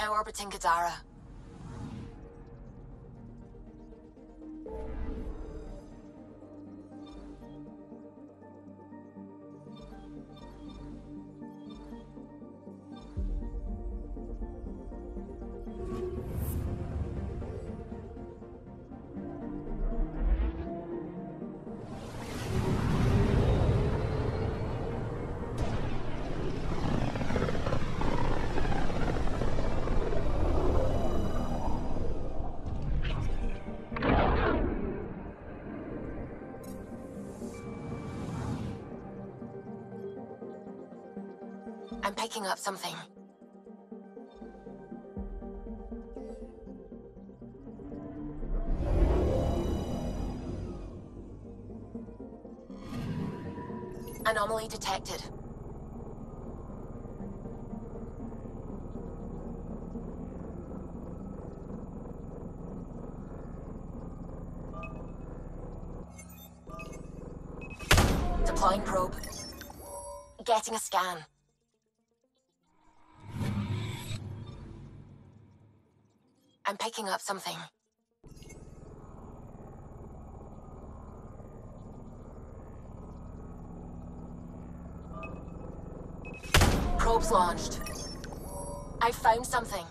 Now orbiting Kadara. I'm picking up something. Anomaly detected. Deploying probe. Getting a scan. I'm picking up something. Probe's launched. I found something.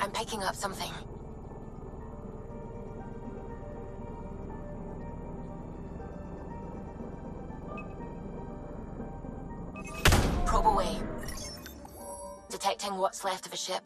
I'm picking up something. Probe away. Detecting what's left of a ship.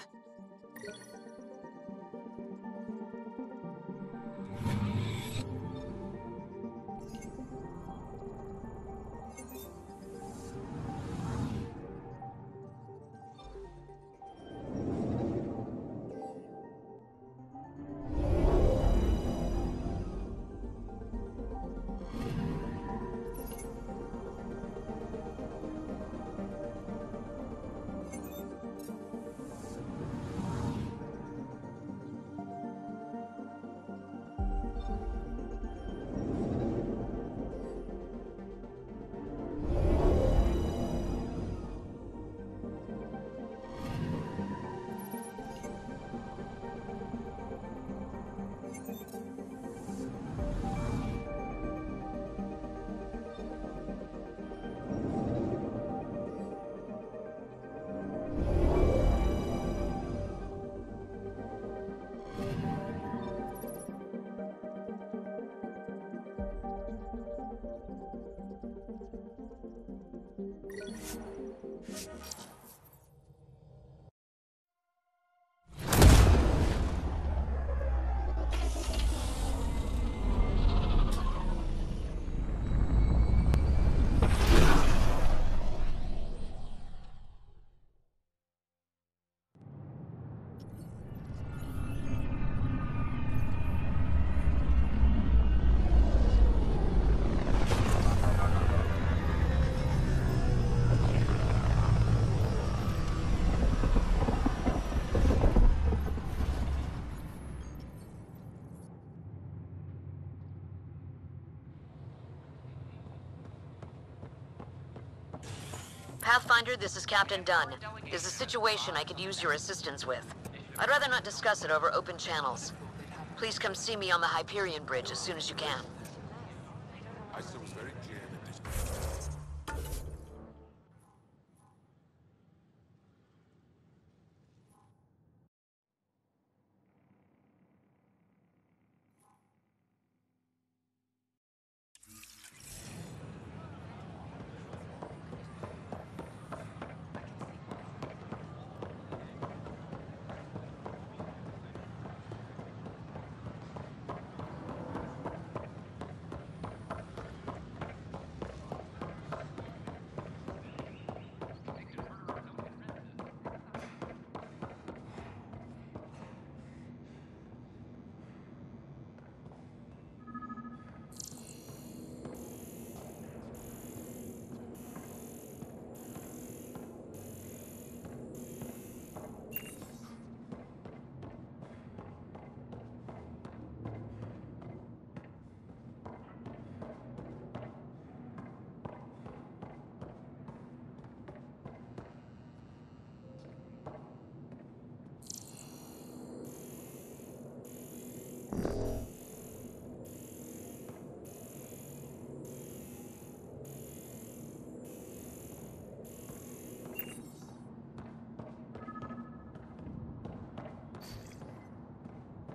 Pathfinder, this is Captain Dunn. There's a situation I could use your assistance with. I'd rather not discuss it over open channels. Please come see me on the Hyperion Bridge as soon as you can.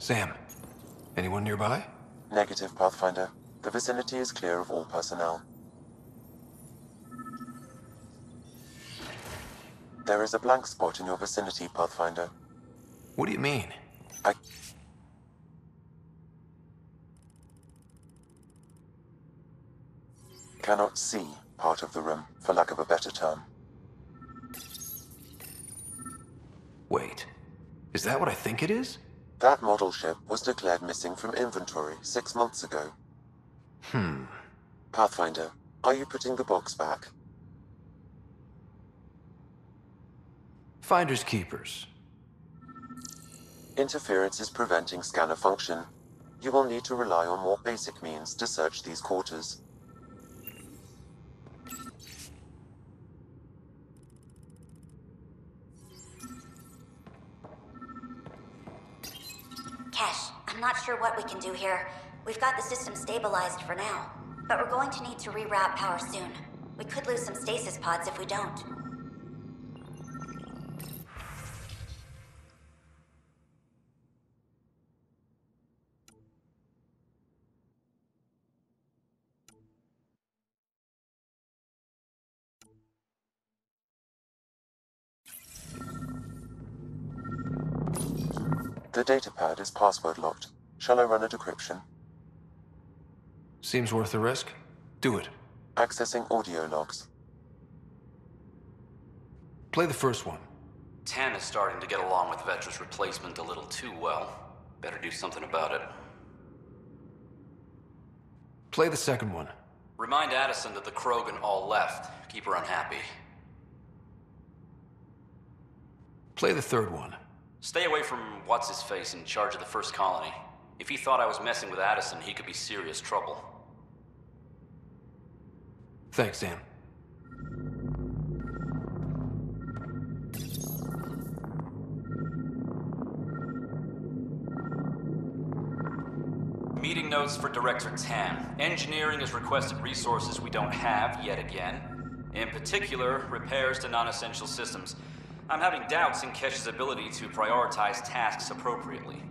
Sam, anyone nearby? Negative, Pathfinder. The vicinity is clear of all personnel. There is a blank spot in your vicinity, Pathfinder. What do you mean? I cannot see part of the room, for lack of a better term. Wait, is that what I think it is? That model ship was declared missing from inventory 6 months ago. Pathfinder, are you putting the box back? Finders keepers. Interference is preventing scanner function. You will need to rely on more basic means to search these quarters. Kesh, I'm not sure what we can do here. We've got the system stabilized for now, but we're going to need to reroute power soon. We could lose some stasis pods if we don't. The datapad is password locked. Shall I run a decryption? Seems worth the risk. Do it. Accessing audio logs. Play the first one. Tan is starting to get along with Vetra's replacement a little too well. Better do something about it. Play the second one. Remind Addison that the Krogan all left. Keep her unhappy. Play the third one. Stay away from what's-his-face in charge of the first colony. If he thought I was messing with Addison, he could be serious trouble. Thanks, Sam. Meeting notes for Director Tan. Engineering has requested resources we don't have yet again. In particular, repairs to non-essential systems. I'm having doubts in Kesh's ability to prioritize tasks appropriately.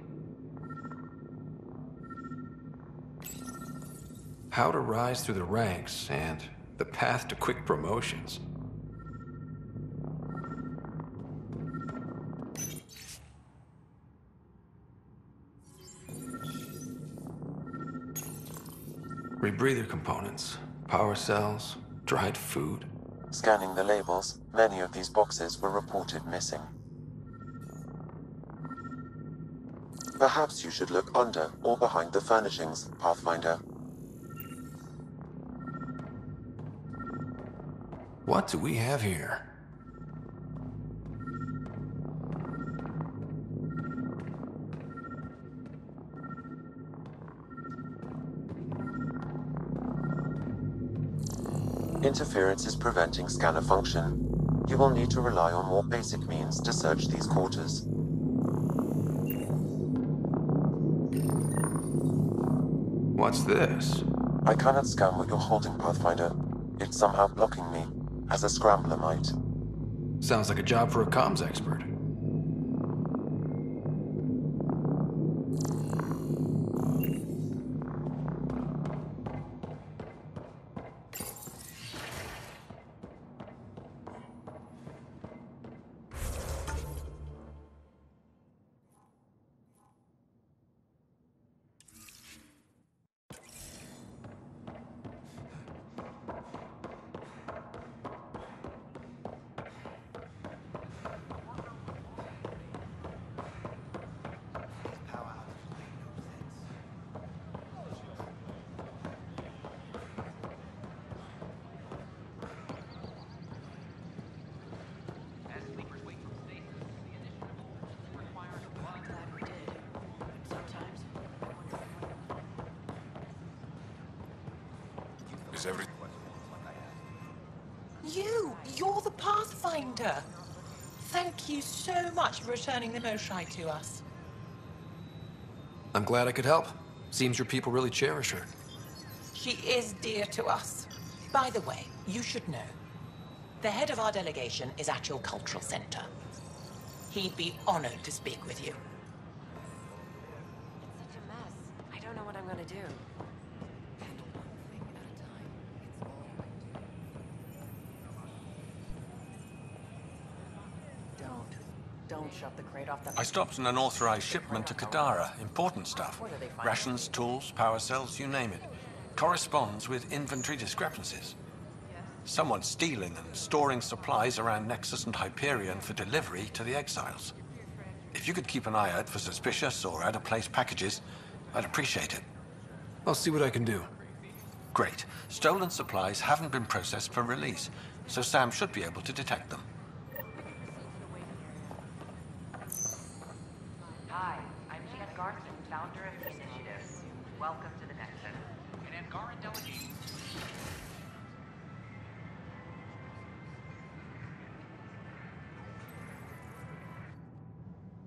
How to rise through the ranks and the path to quick promotions. Rebreather components, power cells, dried food. Scanning the labels, many of these boxes were reported missing. Perhaps you should look under or behind the furnishings, Pathfinder. What do we have here? Interference is preventing scanner function. You will need to rely on more basic means to search these quarters. What's this? I cannot scan what you're holding, Pathfinder. It's somehow blocking me, as a scrambler might. Sounds like a job for a comms expert. You're the Pathfinder. Thank you so much for returning the Moshai to us. I'm glad I could help. Seems your people really cherish her. She is dear to us. By the way, you should know, the head of our delegation is at your cultural center. He'd be honored to speak with you. gonna do? Don't shut the crate off the... I stopped an unauthorized shipment to Kadara. Important stuff. Rations, tools, power cells, you name it. Corresponds with inventory discrepancies. Someone's stealing and storing supplies around Nexus and Hyperion for delivery to the exiles. If you could keep an eye out for suspicious or out-of-place packages, I'd appreciate it. I'll see what I can do. Great. Stolen supplies haven't been processed for release, so Sam should be able to detect them. Hi, I'm Jan Garson, founder of the initiative. Welcome to the Nexus. An Angaran delegation.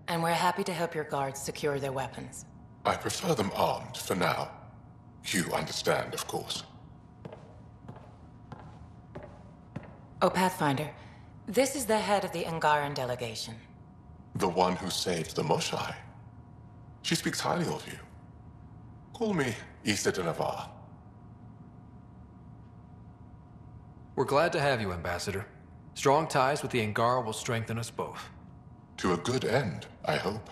And we're happy to help your guards secure their weapons. I prefer them armed for now. You understand, of course. Oh, Pathfinder, this is the head of the Angaran delegation. The one who saved the Moshai. She speaks highly of you. Call me Issa de Navarre. We're glad to have you, Ambassador. Strong ties with the Angara will strengthen us both. To a good end, I hope.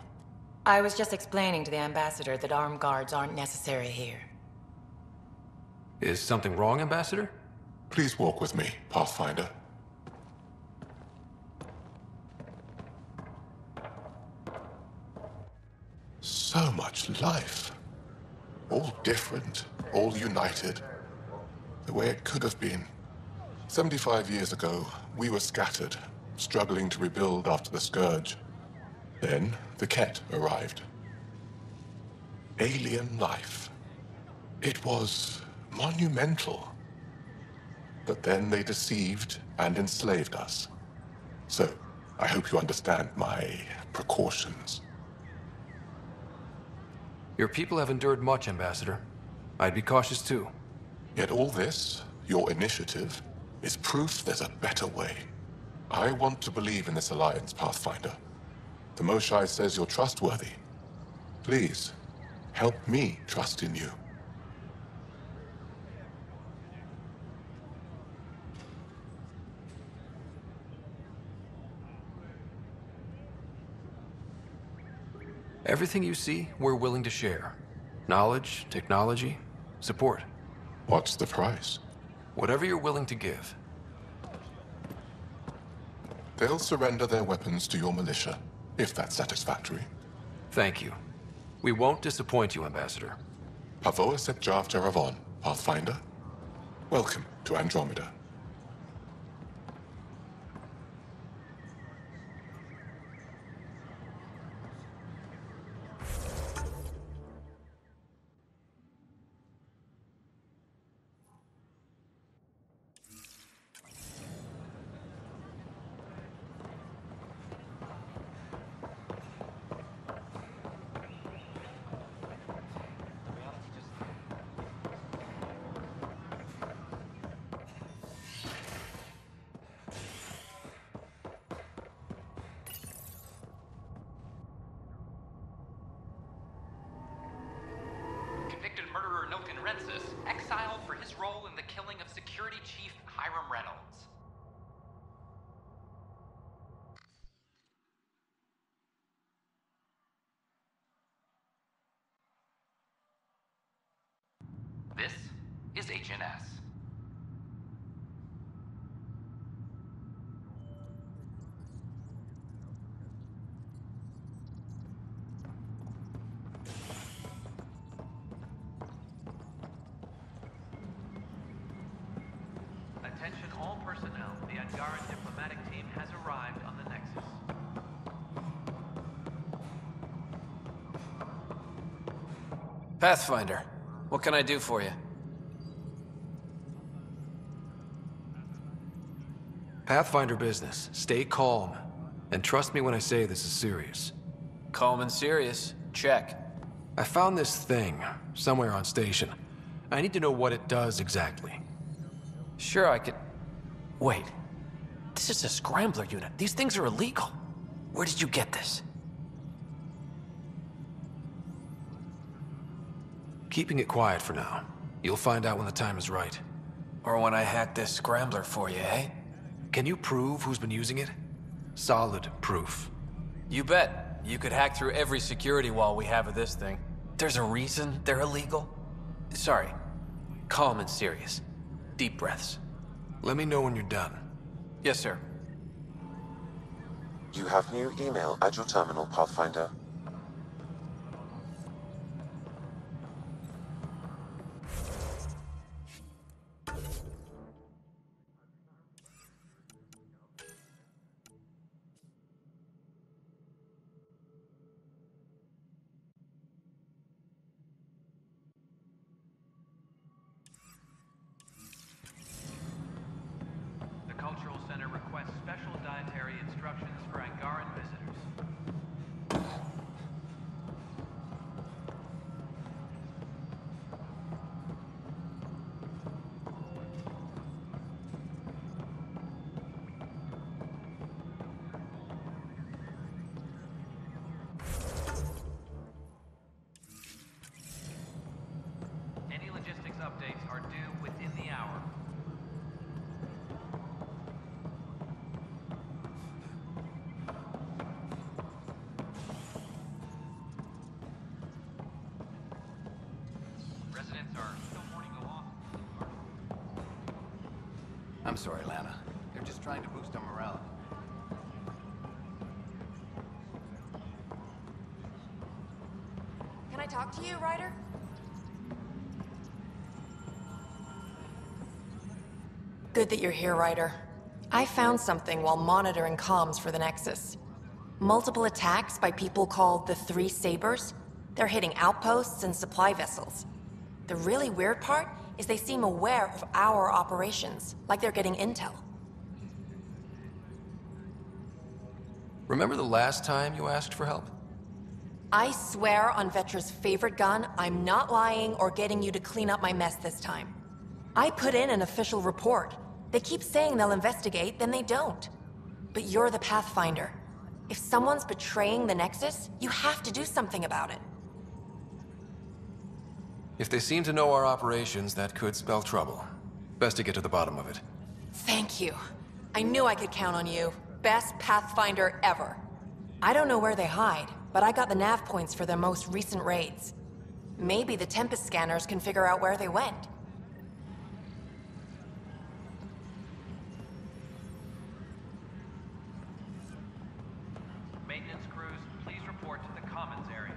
I was just explaining to the Ambassador that armed guards aren't necessary here. Is something wrong, Ambassador? Please walk with me, Pathfinder. So much life. All different, all united. The way it could have been. 75 years ago, we were scattered, struggling to rebuild after the Scourge. Then, the Ket arrived. Alien life. It was monumental. But then they deceived and enslaved us. So, I hope you understand my precautions. Your people have endured much, Ambassador. I'd be cautious too. Yet all this, your initiative, is proof there's a better way. I want to believe in this alliance, Pathfinder. The Moshai says you're trustworthy. Please, help me trust in you. Everything you see, we're willing to share. Knowledge, technology, support. What's the price? Whatever you're willing to give. They'll surrender their weapons to your militia, if that's satisfactory. Thank you. We won't disappoint you, Ambassador. Pavoa Sep Jav Jaravon, Pathfinder. Welcome to Andromeda. Convicted murderer Noken Rensis, exiled for his role in the killing of Security Chief Hiram Reynolds. This is HNS. Attention all personnel. The Angaran diplomatic team has arrived on the Nexus. Pathfinder, what can I do for you? Pathfinder business. Stay calm. And trust me when I say this is serious. Calm and serious. Check. I found this thing somewhere on station. I need to know what it does exactly. Sure, I could... Wait. This is a scrambler unit. These things are illegal. Where did you get this? keeping it quiet for now. You'll find out when the time is right. Or when I hack this scrambler for you, eh? Can you prove who's been using it? Solid proof. You bet. You could hack through every security wall we have of this thing. There's a reason they're illegal. Sorry. Calm and serious. Deep breaths. Let me know when you're done. Yes, sir. You have new email at your terminal, Pathfinder. Updates are due within the hour. Residents are still mourning the loss. I'm sorry, Lana. They're just trying to boost our morale. Can I talk to you, Ryder? Good that you're here, Ryder. I found something while monitoring comms for the Nexus. Multiple attacks by people called the Three Sabers. They're hitting outposts and supply vessels. The really weird part is they seem aware of our operations, like they're getting intel. Remember the last time you asked for help? I swear on Vetra's favorite gun, I'm not lying or getting you to clean up my mess this time. I put in an official report. They keep saying they'll investigate, then they don't. But you're the Pathfinder. If someone's betraying the Nexus, you have to do something about it. If they seem to know our operations, that could spell trouble. Best to get to the bottom of it. Thank you. I knew I could count on you. Best Pathfinder ever. I don't know where they hide, but I got the nav points for their most recent raids. Maybe the Tempest scanners can figure out where they went. Maintenance crews, please report to the commons area.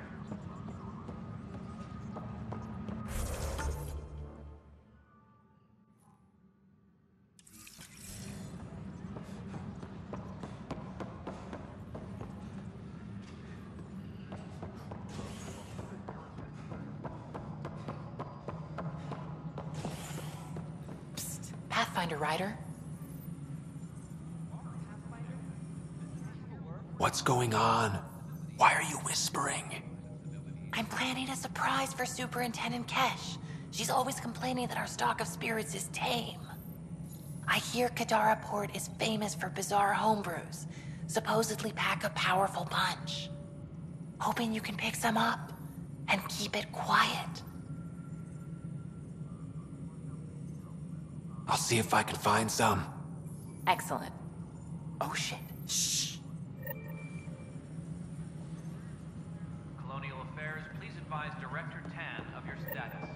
Psst, Pathfinder Ryder. What's going on? Why are you whispering? I'm planning a surprise for Superintendent Kesh. She's always complaining that our stock of spirits is tame. I hear Kadara Port is famous for bizarre homebrews. Supposedly pack a powerful punch. Hoping you can pick some up and keep it quiet. I'll see if I can find some. Excellent. Oh shit. Shh. Colonial Affairs, please advise Director Tan of your status.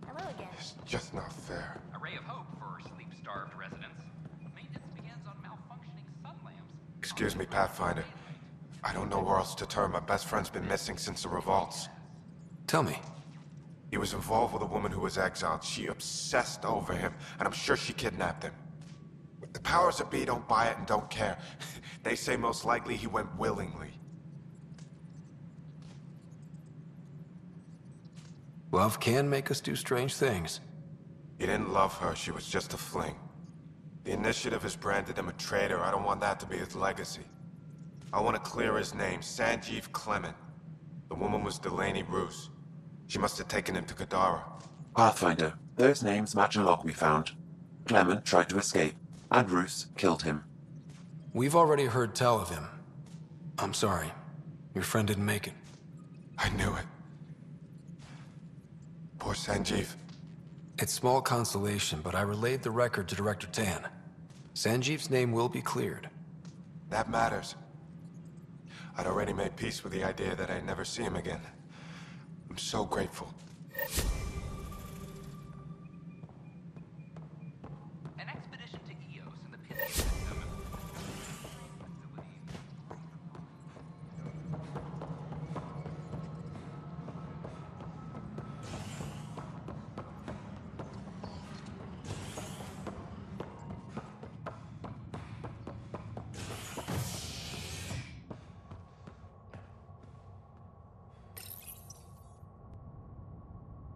Hello again. It's just not fair. A ray of hope for sleep-starved residents. Maintenance begins on malfunctioning sun lamps. Excuse me, Pathfinder. I don't know where else to turn. My best friend's been missing since the revolts. Tell me. He was involved with a woman who was exiled. She obsessed over him, and I'm sure she kidnapped him. The powers that be don't buy it and don't care. They say most likely he went willingly. Love can make us do strange things. He didn't love her. She was just a fling. The Initiative has branded him a traitor. I don't want that to be his legacy. I want to clear his name. Sanjeev Clement. The woman was Delaney Roos. She must have taken him to Kadara. Pathfinder, those names match a log we found. Clement tried to escape, and Roos killed him. We've already heard tell of him. I'm sorry. Your friend didn't make it. I knew it. Poor Sanjeev. It's small consolation, but I relayed the record to Director Tan. Sanjeev's name will be cleared. That matters. I'd already made peace with the idea that I'd never see him again. I'm so grateful. An expedition to Eos in the Pithia system.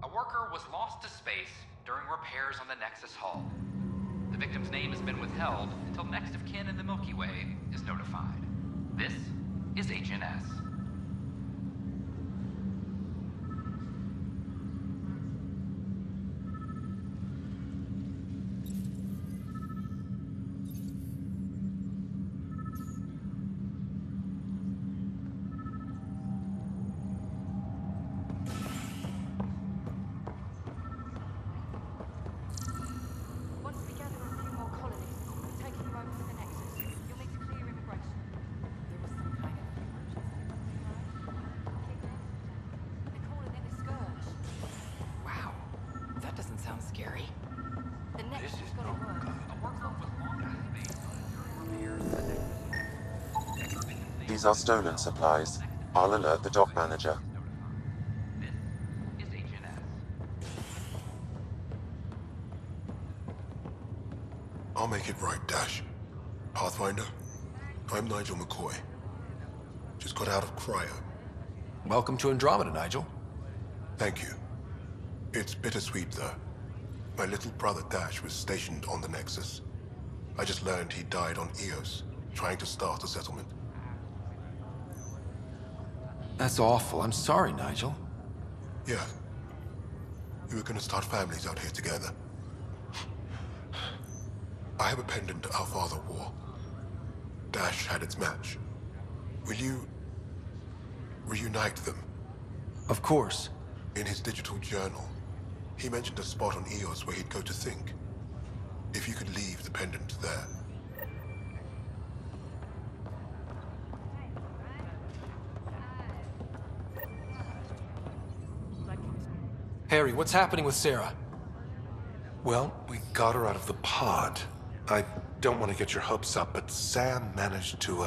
A worker was lost to space during repairs on the Nexus hull. The victim's name has been withheld until next of kin in the Milky Way is notified. This is HNS. Once we gather a few more colonies, we're taking you over to the Nexus. You'll need to clear immigration. There was some kind of emergency. They're calling it a scourge. Wow. That doesn't sound scary. The Nexus has got to work. A worker was lost in space during repairs on the Nexus. These are stolen supplies. I'll alert the dock manager. This is HNS. I'll make it right, Dash. Pathfinder, I'm Nigel McCoy. Just got out of cryo. Welcome to Andromeda, Nigel. Thank you. It's bittersweet, though. My little brother Dash was stationed on the Nexus. I just learned he died on Eos, trying to start a settlement. That's awful. I'm sorry, Nigel. Yeah. We were gonna start families out here together. I have a pendant our father wore. Dash had its match. Will you reunite them? Of course. In his digital journal, he mentioned a spot on Eos where he'd go to think. If you could leave the pendant there. Harry, what's happening with Sara? Well, we got her out of the pod. I don't want to get your hopes up, but Sam managed to,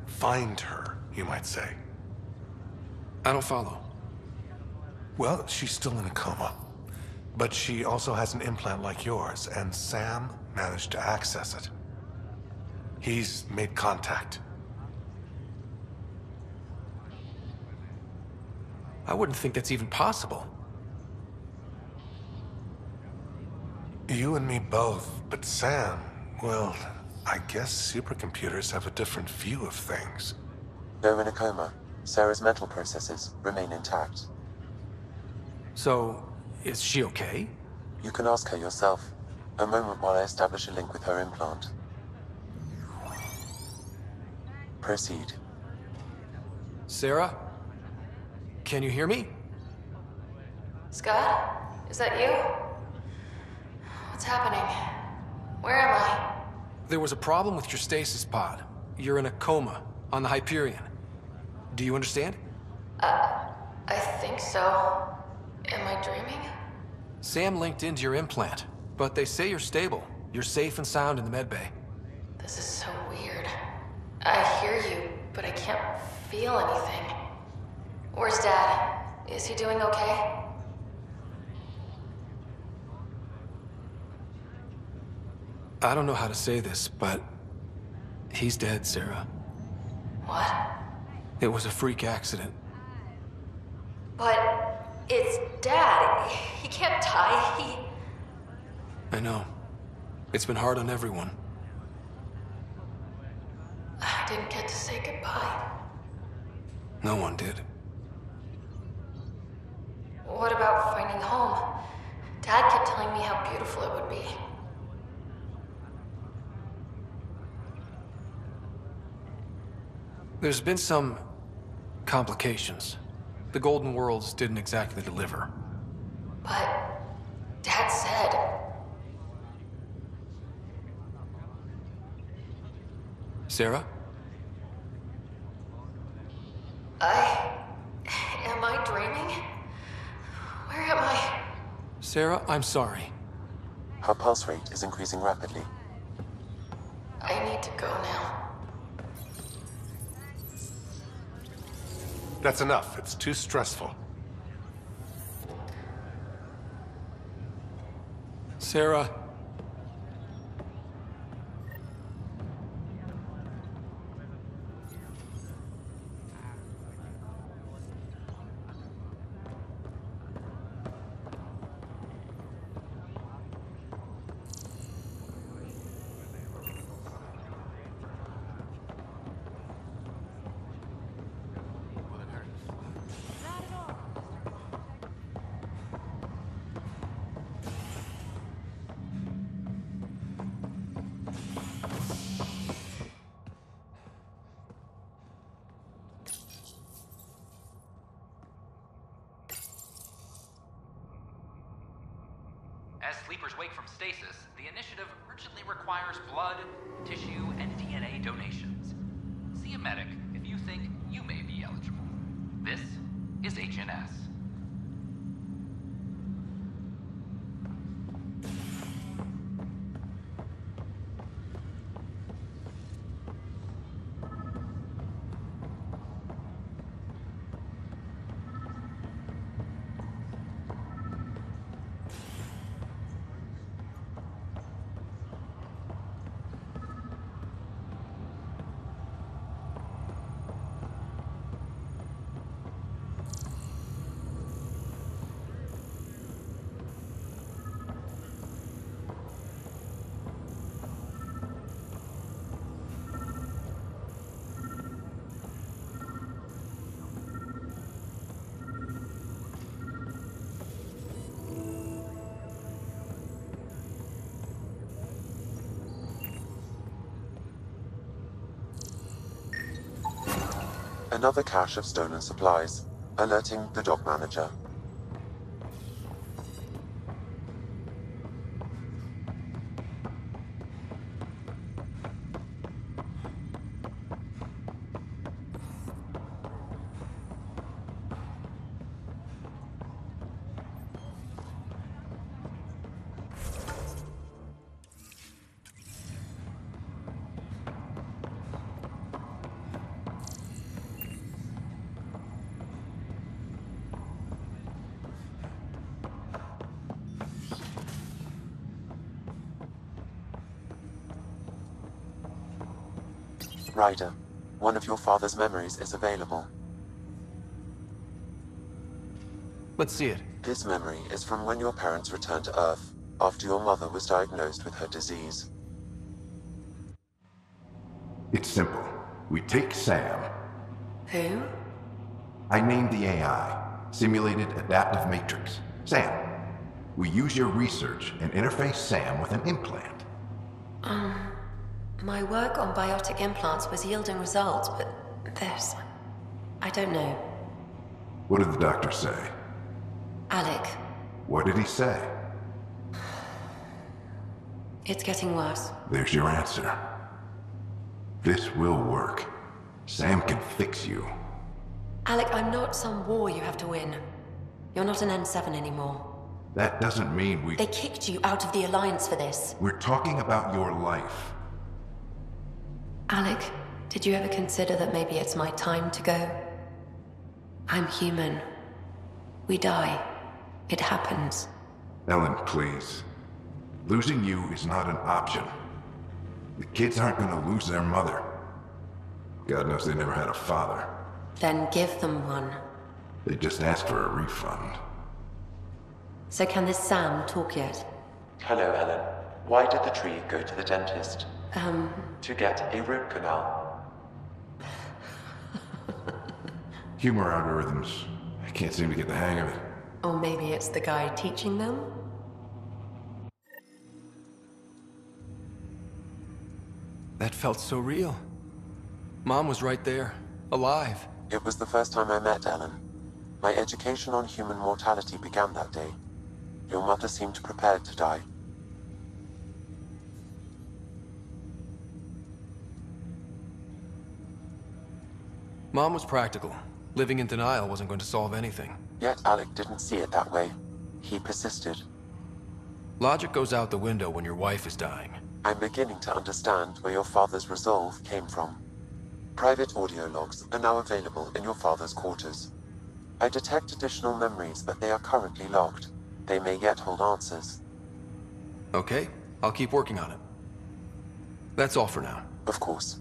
find her, you might say. I don't follow. Well, she's still in a coma. But she also has an implant like yours, and Sam managed to access it. He's made contact. I wouldn't think that's even possible. You and me both, but Sam, well, I guess supercomputers have a different view of things. Though in a coma, Sarah's mental processes remain intact. So, is she okay? You can ask her yourself. A moment while I establish a link with her implant. Proceed. Sara? Can you hear me? Scott? Is that you? What's happening? Where am I? There was a problem with your stasis pod. You're in a coma on the Hyperion. Do you understand? I think so. Am I dreaming? Sam linked into your implant, but they say you're stable. You're safe and sound in the medbay. This is so weird. I hear you, but I can't feel anything. Where's Dad? Is he doing okay? I don't know how to say this, but he's dead, Sara. What? It was a freak accident. But it's Dad. He can't die. I know. It's been hard on everyone. I didn't get to say goodbye. No one did. What about finding home? Dad kept telling me how beautiful it would be. There's been some complications. The Golden Worlds didn't exactly deliver. But Dad said... Sarah? Am I dreaming? Where am I? Sarah, I'm sorry. Her pulse rate is increasing rapidly. I need to go now. That's enough. It's too stressful. Sarah. As sleepers wake from stasis, the initiative urgently requires blood, tissue, and DNA donations. See a medic if you think you may be eligible. This is HNS. Another cache of stolen supplies, alerting the dock manager. Ryder, one of your father's memories is available. Let's see it. This memory is from when your parents returned to Earth, after your mother was diagnosed with her disease. It's simple. We take Sam. Who? I named the AI, Simulated Adaptive Matrix. Sam. We use your research and interface Sam with an implant. My work on biotic implants was yielding results, but this... I don't know. What did the doctor say? Alec. What did he say? It's getting worse. There's your answer. This will work. Sam can fix you. Alec, I'm not some war you have to win. You're not an N7 anymore. That doesn't mean we... They kicked you out of the Alliance for this. We're talking about your life. Alec, did you ever consider that maybe it's my time to go? I'm human. We die. It happens. Ellen, please. Losing you is not an option. The kids aren't gonna lose their mother. God knows they never had a father. Then give them one. They just asked for a refund. So can this Sam talk yet? Hello, Ellen. Why did the tree go to the dentist? To get a root canal. Humor algorithms. I can't seem to get the hang of it. Or maybe it's the guy teaching them? That felt so real. Mom was right there, alive. It was the first time I met Ellen. My education on human mortality began that day. Your mother seemed prepared to die. Mom was practical. Living in denial wasn't going to solve anything. Yet Alec didn't see it that way. He persisted. Logic goes out the window when your wife is dying. I'm beginning to understand where your father's resolve came from. Private audio logs are now available in your father's quarters. I detect additional memories, but they are currently logged. They may yet hold answers. Okay, I'll keep working on it. That's all for now. Of course.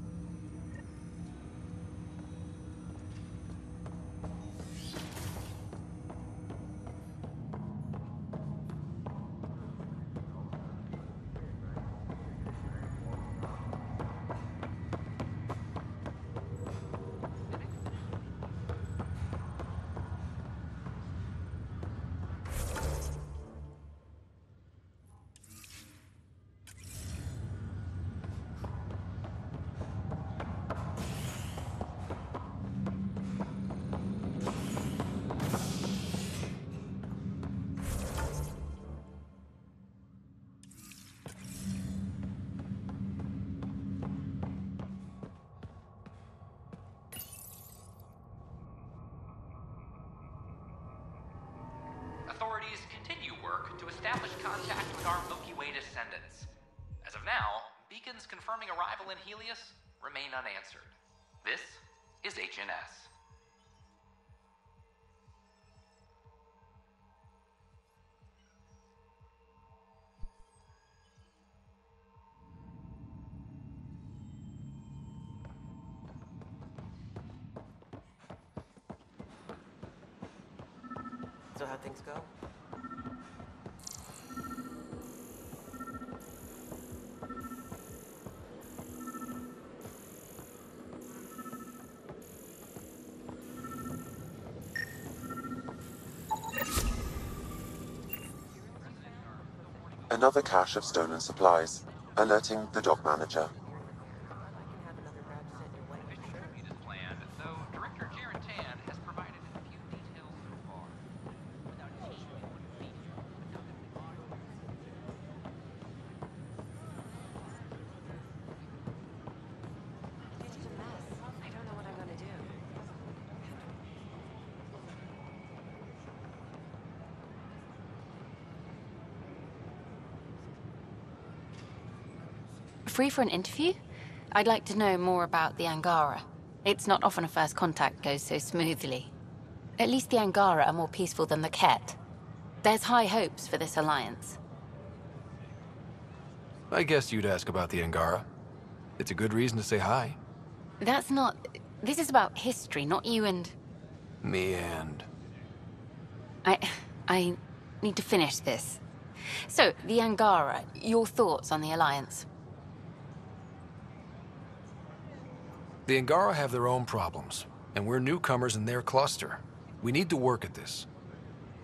Authorities continue work to establish contact with our Milky Way descendants. As of now, beacons confirming arrival in Helios remain unanswered. This is HNS. So how'd things go? Another cache of stolen supplies, alerting the dock manager. Free for an interview? I'd like to know more about the Angara. It's not often a first contact goes so smoothly. At least the Angara are more peaceful than the Ket. There's high hopes for this alliance. I guess you'd ask about the Angara. It's a good reason to say hi. That's not... This is about history, not you and... Me and... I need to finish this. So, the Angara, your thoughts on the alliance? The Angara have their own problems, and we're newcomers in their cluster. We need to work at this.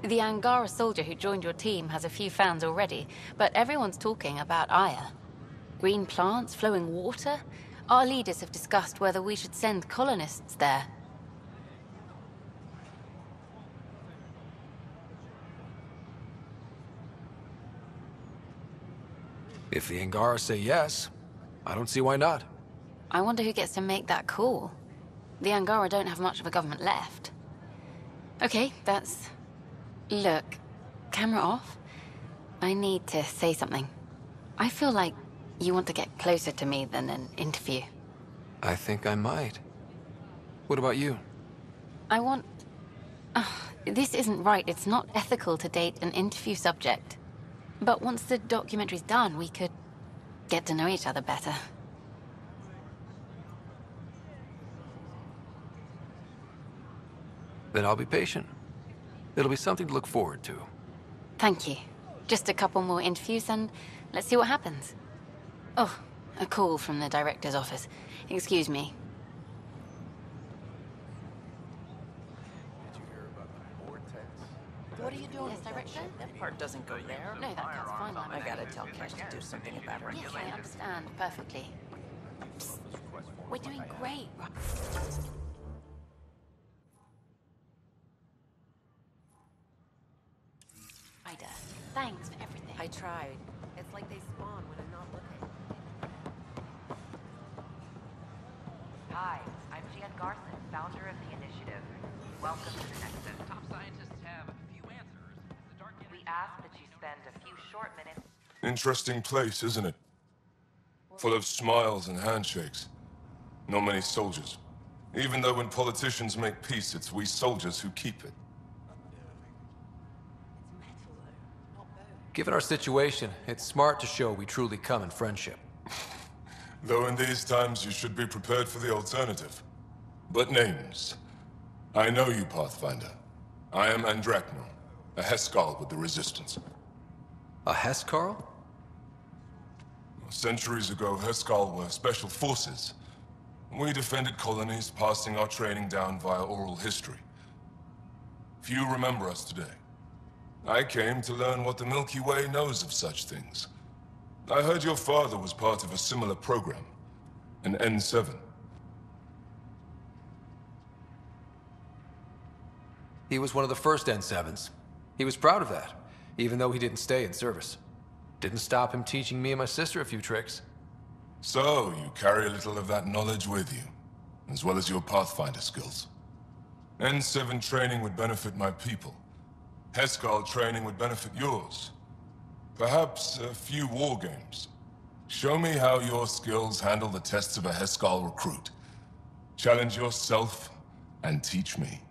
The Angara soldier who joined your team has a few fans already, but everyone's talking about Aya. Green plants, flowing water? Our leaders have discussed whether we should send colonists there. If the Angara say yes, I don't see why not. I wonder who gets to make that call. The Angara don't have much of a government left. Okay, that's... Look, camera off. I need to say something. I feel like you want to get closer to me than an interview. I think I might. What about you? I want... this isn't right. It's not ethical to date an interview subject. But once the documentary's done, we could get to know each other better. Then I'll be patient. It'll be something to look forward to. Thank you. Just a couple more interviews and let's see what happens. Oh, a call from the director's office. Excuse me. What are you doing? Yes, Director? That part doesn't go there. No, that's fine. I gotta tell Cash to do something about it. Yes, I understand perfectly. Psst. We're doing great. Ida, thanks for everything. I tried. It's like they spawn when I'm not looking. Hi, I'm Jan Garson, founder of the initiative. Welcome to the Nexus. Top scientists have few answers. The dark We ask that you spend a few short minutes. Interesting place, isn't it? Full of smiles and handshakes. Not many soldiers. Even though when politicians make peace, it's we soldiers who keep it. Given our situation, it's smart to show we truly come in friendship. Though in these times you should be prepared for the alternative. But names. I know you, Pathfinder. I am Andrakmor, a Heskal with the Resistance. A Heskal? Centuries ago, Heskal were special forces. We defended colonies, passing our training down via oral history. Few remember us today. I came to learn what the Milky Way knows of such things. I heard your father was part of a similar program, an N7. He was one of the first N7s. He was proud of that, even though he didn't stay in service. Didn't stop him teaching me and my sister a few tricks. So, you carry a little of that knowledge with you, as well as your Pathfinder skills. N7 training would benefit my people. Heskal training would benefit yours. Perhaps a few war games. Show me how your skills handle the tests of a Heskal recruit. Challenge yourself and teach me.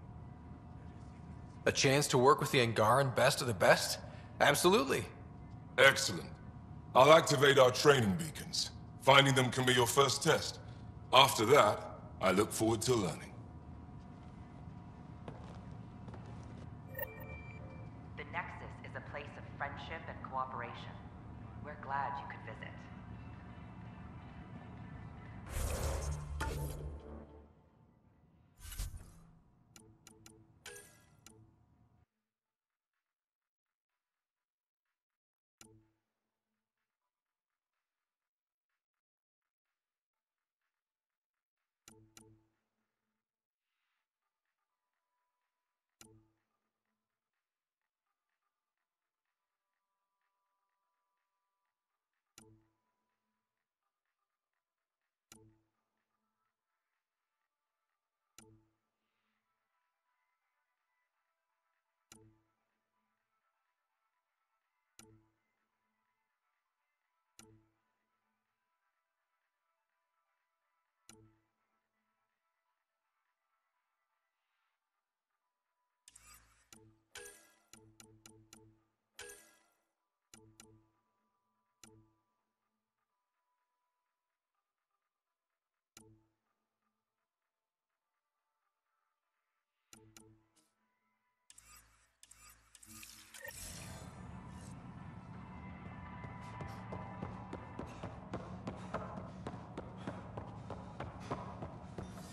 A chance to work with the Angaran best of the best? Absolutely. Excellent. I'll activate our training beacons. Finding them can be your first test. After that, I look forward to learning. The Nexus is a place of friendship and cooperation. We're glad you could visit.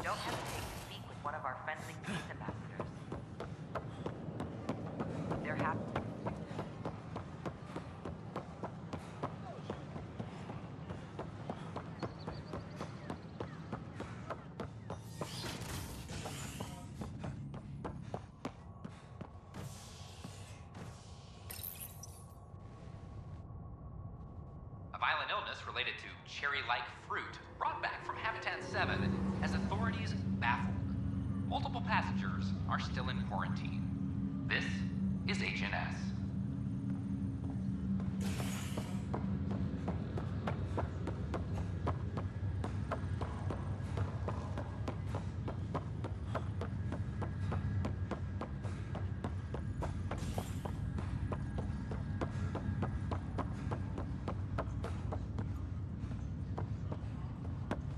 Don't hesitate to speak with one of our friendly peace ambassadors. They're happy. A violent illness related to cherry-like fruit brought back from Habitat 7 has authorities baffled. Multiple passengers are still in quarantine. This is HNS.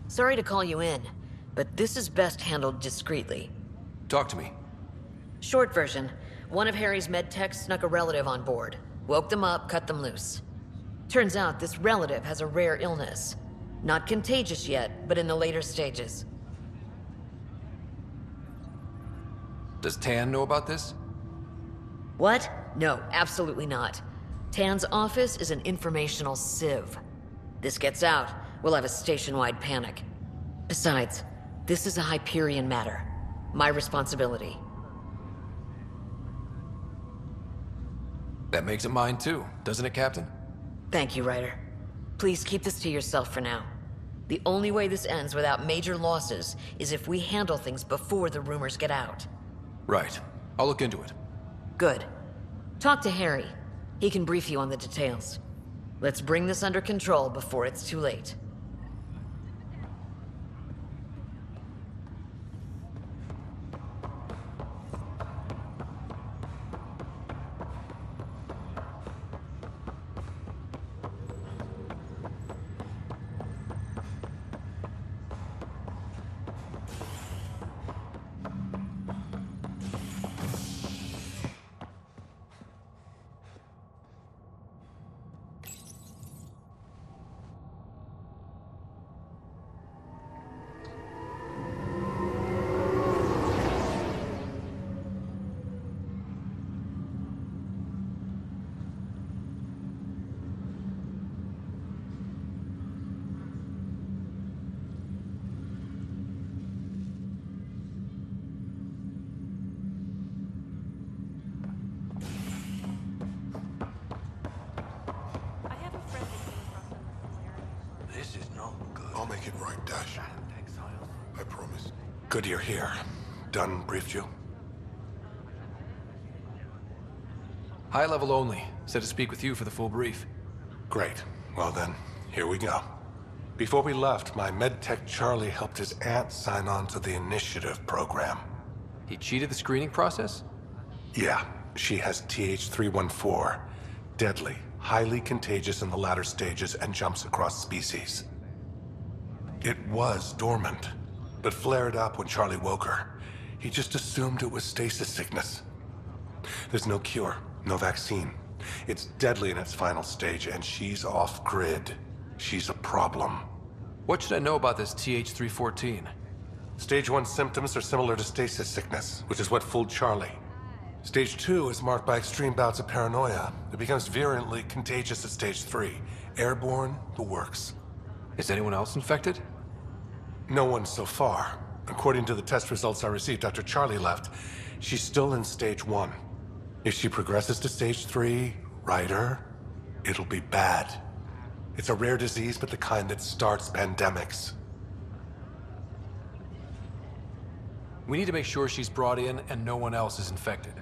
Sorry to call you in, but this is best handled discreetly. Talk to me. Short version, one of Harry's med techs snuck a relative on board. Woke them up, cut them loose. Turns out this relative has a rare illness. Not contagious yet, but in the later stages. Does Tan know about this? What? No, absolutely not. Tan's office is an informational sieve. This gets out, we'll have a station-wide panic. Besides, this is a Hyperion matter. My responsibility. That makes it mine too, doesn't it, Captain? Thank you, Ryder. Please keep this to yourself for now. The only way this ends without major losses is if we handle things before the rumors get out. Right. I'll look into it. Good. Talk to Harry. He can brief you on the details. Let's bring this under control before it's too late. I'll make it right, Dash. I promise. Good you're here. Dunn briefed you? High level only. Said to speak with you for the full brief. Great. Well then, here we go. Before we left, my medtech Charlie helped his aunt sign on to the initiative program. He cheated the screening process? Yeah, she has TH314. Deadly, highly contagious in the latter stages and jumps across species. It was dormant, but flared up when Charlie woke her. He just assumed it was stasis sickness. There's no cure, no vaccine. It's deadly in its final stage, and she's off-grid. She's a problem. What should I know about this TH314? Stage 1 symptoms are similar to stasis sickness, which is what fooled Charlie. Stage 2 is marked by extreme bouts of paranoia. It becomes virulently contagious at Stage 3. Airborne, the works. Is anyone else infected? No one so far. According to the test results I received after Charlie left, she's still in Stage 1. If she progresses to Stage 3, Ryder, it'll be bad. It's a rare disease, but the kind that starts pandemics. We need to make sure she's brought in and no one else is infected.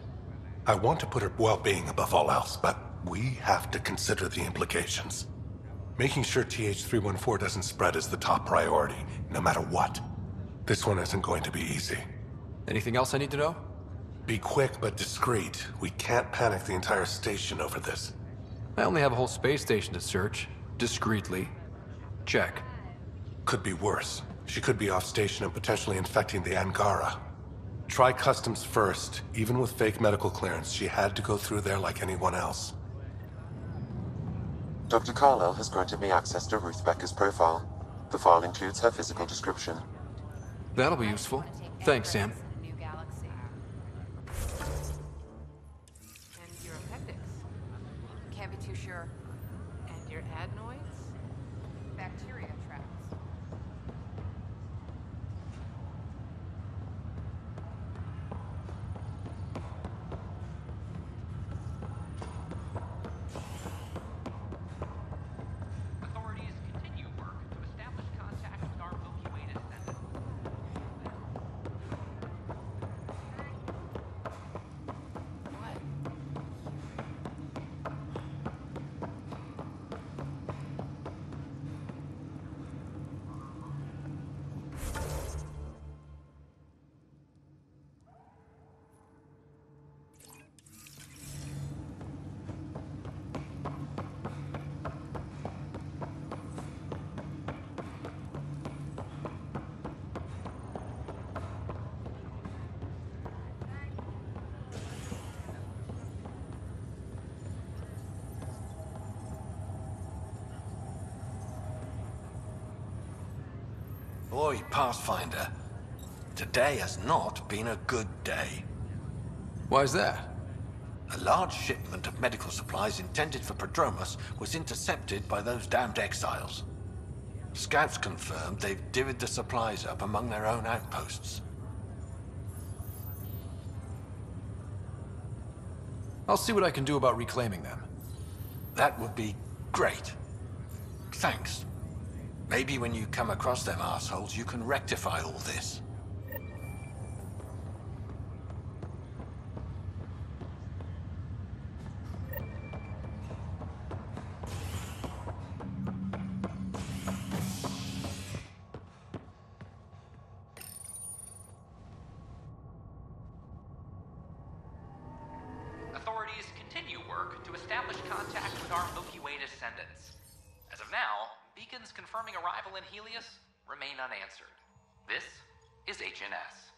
I want to put her well-being above all else, but we have to consider the implications. Making sure TH314 doesn't spread is the top priority, no matter what. This one isn't going to be easy. Anything else I need to know? Be quick but discreet. We can't panic the entire station over this. I only have a whole space station to search. Discreetly. Check. Could be worse. She could be off station and potentially infecting the Angara. Try customs first. Even with fake medical clearance, she had to go through there like anyone else. Dr. Carlyle has granted me access to Ruth Becker's profile. The file includes her physical description. That'll be useful. Thanks, Sam. And your appendix. Can't be too sure. And your adenoids? Bacteria traps. Authorities continue work to establish contact with our Milky Way descendants. Boy, Pathfinder, today has not been a good day. Why's that? A large shipment of medical supplies intended for Prodromos was intercepted by those damned exiles. Scouts confirmed they've divvied the supplies up among their own outposts. I'll see what I can do about reclaiming them. That would be great. Thanks. Maybe when you come across them assholes, you can rectify all this. Authorities continue work to establish contact with our Milky Way descendants. As of now, beacons confirming arrival in Helios remain unanswered. This is HNS.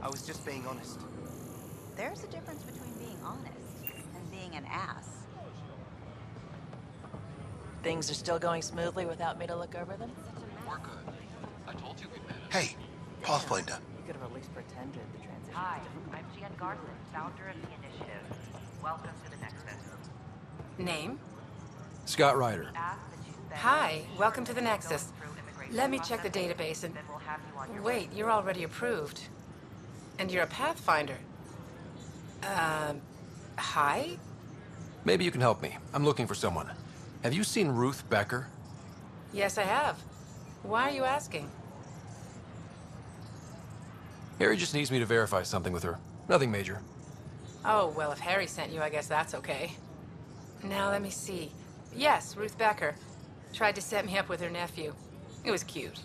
I was just being honest. There's a difference between being honest and being an ass. Things are still going smoothly without me to look over them? We're good. I told you we'd manage. Hey, Pathfinder. You could have at least pretended the transition Hi, was difficult. I'm Gian Garson, founder of the initiative. Welcome to the Nexus. Name? Scott Ryder. Hi, welcome to the Nexus. Let me check the database and... Wait, you're already approved. And you're a Pathfinder. Hi? Maybe you can help me. I'm looking for someone. Have you seen Ruth Becker? Yes, I have. Why are you asking? Harry just needs me to verify something with her. Nothing major. Oh, well, if Harry sent you, I guess that's okay. Now, let me see. Yes, Ruth Becker. Tried to set me up with her nephew. It was cute.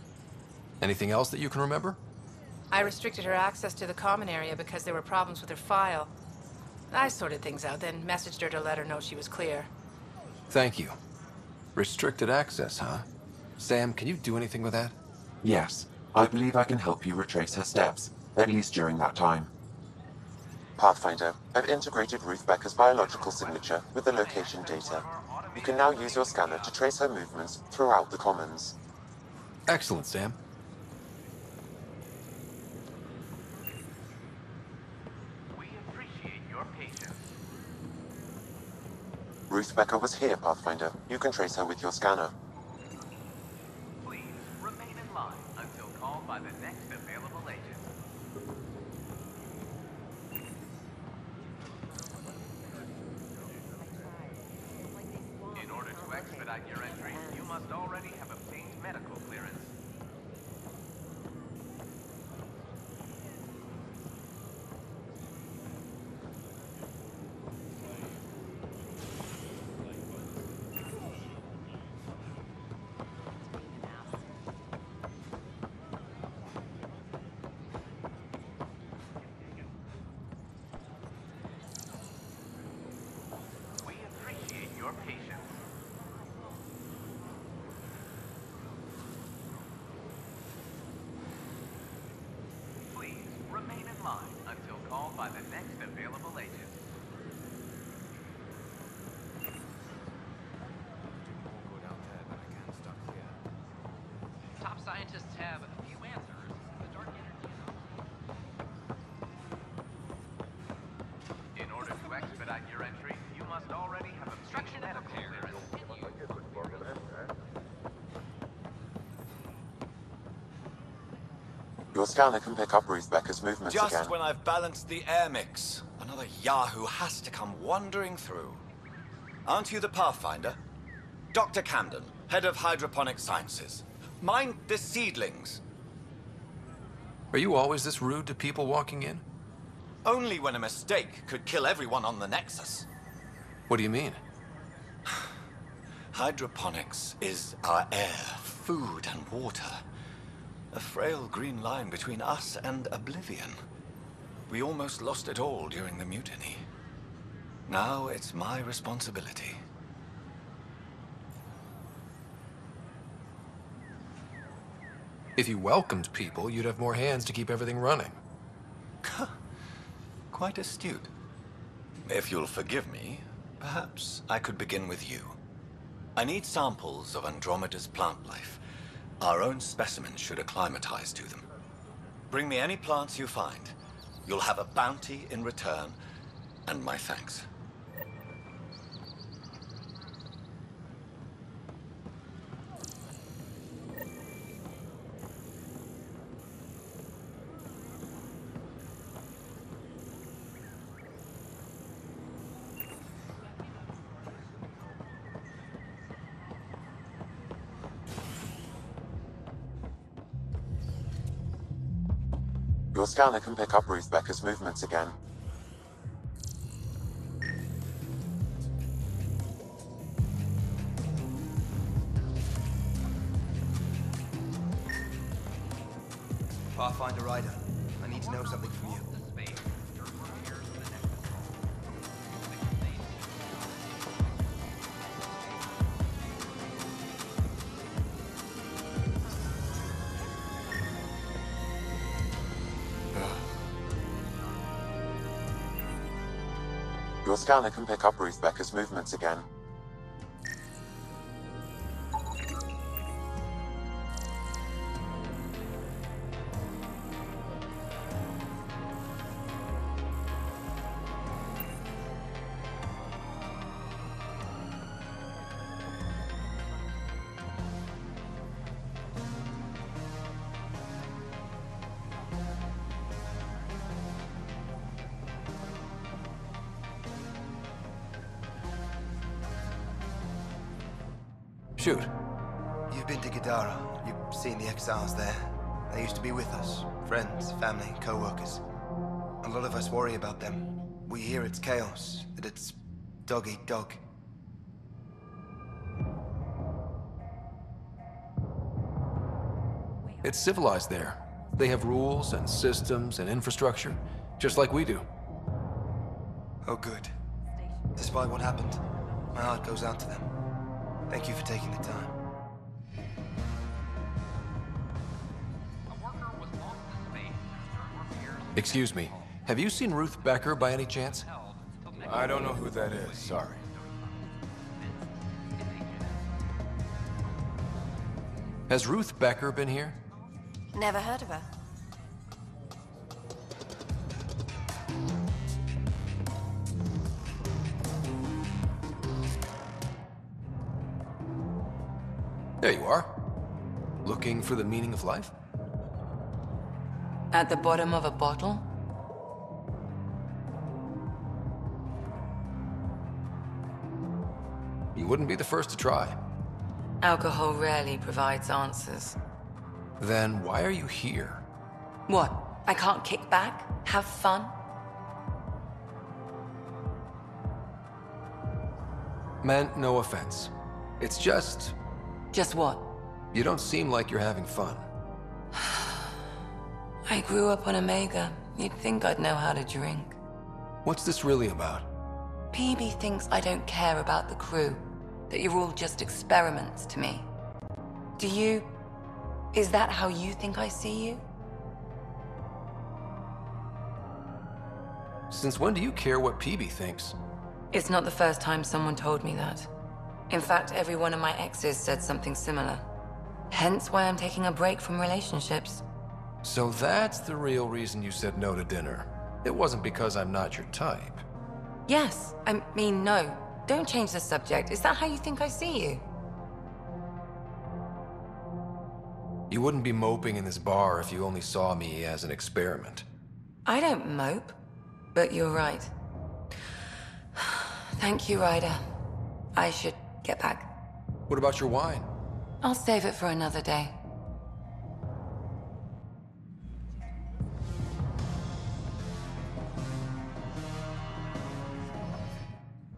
Anything else that you can remember? I restricted her access to the common area because there were problems with her file. I sorted things out, then messaged her to let her know she was clear. Thank you. Restricted access, huh? Sam, can you do anything with that? Yes, I believe I can help you retrace her steps, at least during that time. Pathfinder, I've integrated Ruth Becker's biological signature with the location data. You can now use your scanner to trace her movements throughout the Commons. Excellent, Sam. We appreciate your patience. Ruth Becker was here, Pathfinder. You can trace her with your scanner. Please remain in line until called by the next available agent. In order to expedite your entry, you must already have obtained medical clearance. We appreciate your patience. Please remain in line until called by the next available agent. Top scientists have a few answers. The dark energy is... In order to expedite your entry, you must already have obstruction medical clearance. Your scanner can pick up Ruth Becker's movements Just again. when I've balanced the air mix, another Yahoo has to come wandering through. Aren't you the Pathfinder? Dr. Camden, head of hydroponic sciences. Mind the seedlings. Are you always this rude to people walking in? Only when a mistake could kill everyone on the Nexus. What do you mean? Hydroponics is our air, food, and water. A frail green line between us and oblivion. We almost lost it all during the mutiny. Now it's my responsibility. If you welcomed people, you'd have more hands to keep everything running. Quite astute. If you'll forgive me, perhaps I could begin with you. I need samples of Andromeda's plant life. Our own specimens should acclimatize to them. Bring me any plants you find. You'll have a bounty in return, and my thanks. Your scanner can pick up Ruth Becker's movements again. Pathfinder Ryder, I need to know something from you. Your scanner can pick up Ruth Becker's movements again. Shoot. You've been to Gadara. You've seen the exiles there. They used to be with us. Friends, family, co-workers. A lot of us worry about them. We hear it's chaos, that it's dog eat dog. It's civilized there. They have rules and systems and infrastructure, just like we do. Oh, good. Despite what happened, my heart goes out to them. Thank you for taking the time. Excuse me, have you seen Ruth Becker by any chance? I don't know who that is, sorry. Has Ruth Becker been here? Never heard of her. There you are. Looking for the meaning of life? At the bottom of a bottle? You wouldn't be the first to try. Alcohol rarely provides answers. Then why are you here? What? I can't kick back? Have fun? Meant no offense. It's just... Just what? You don't seem like you're having fun. I grew up on Omega. You'd think I'd know how to drink. What's this really about? PB thinks I don't care about the crew. That you're all just experiments to me. Do you? Is that how you think I see you? Since when do you care what PB thinks? It's not the first time someone told me that. In fact, every one of my exes said something similar. Hence why I'm taking a break from relationships. So that's the real reason you said no to dinner. It wasn't because I'm not your type. Yes, I mean no. Don't change the subject. Is that how you think I see you? You wouldn't be moping in this bar if you only saw me as an experiment. I don't mope, but you're right. Thank you, Ryder. I should get back. What about your wine? I'll save it for another day.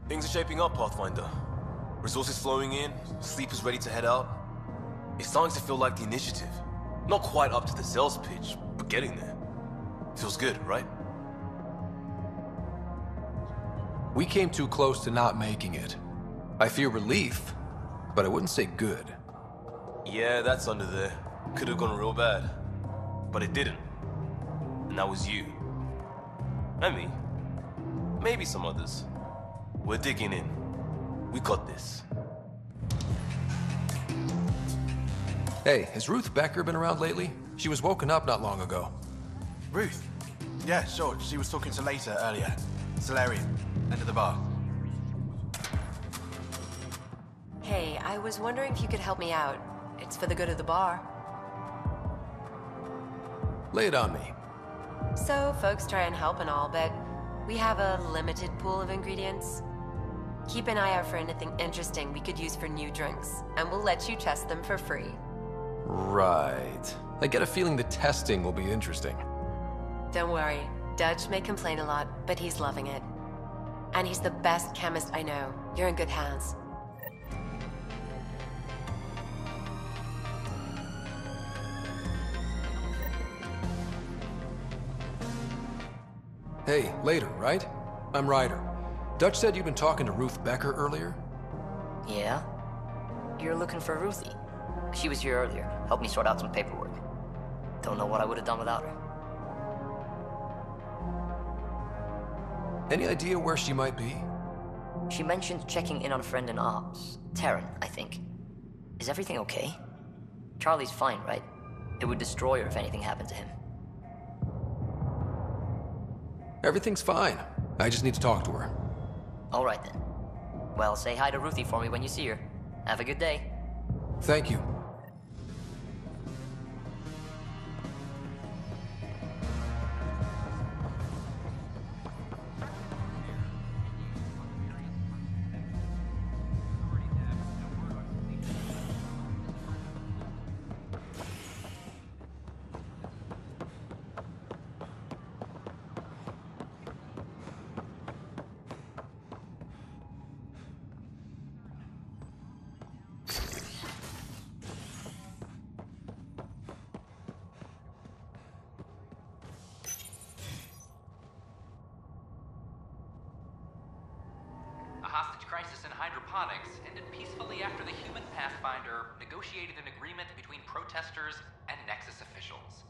Things are shaping up, Pathfinder. Resources flowing in, sleepers ready to head out. It's starting to feel like the initiative. Not quite up to the sales pitch, but getting there. Feels good, right? We came too close to not making it. I feel relief, but I wouldn't say good. Yeah, that's under there. Could have gone real bad. But it didn't. And that was you. And me. Maybe some others. We're digging in. We got this. Hey, has Ruth Becker been around lately? She was woken up not long ago. Ruth? Yeah, sure. She was talking to Later earlier. Solarium, end of the bar. Hey, I was wondering if you could help me out. It's for the good of the bar. Lay it on me. So, folks try and help and all, but we have a limited pool of ingredients. Keep an eye out for anything interesting we could use for new drinks, and we'll let you test them for free. Right. I get a feeling the testing will be interesting. Don't worry. Dutch may complain a lot, but he's loving it. And he's the best chemist I know. You're in good hands. Hey, Later, right? I'm Ryder. Dutch said you'd been talking to Ruth Becker earlier? Yeah? You're looking for Ruthie. She was here earlier, helped me sort out some paperwork. Don't know what I would have done without her. Any idea where she might be? She mentioned checking in on a friend in ops. Taryn, I think. Is everything okay? Charlie's fine, right? It would destroy her if anything happened to him. Everything's fine. I just need to talk to her. All right then. Well, say hi to Ruthie for me when you see her. Have a good day. Thank you. Hostage crisis in hydroponics ended peacefully after the human Pathfinder negotiated an agreement between protesters and Nexus officials.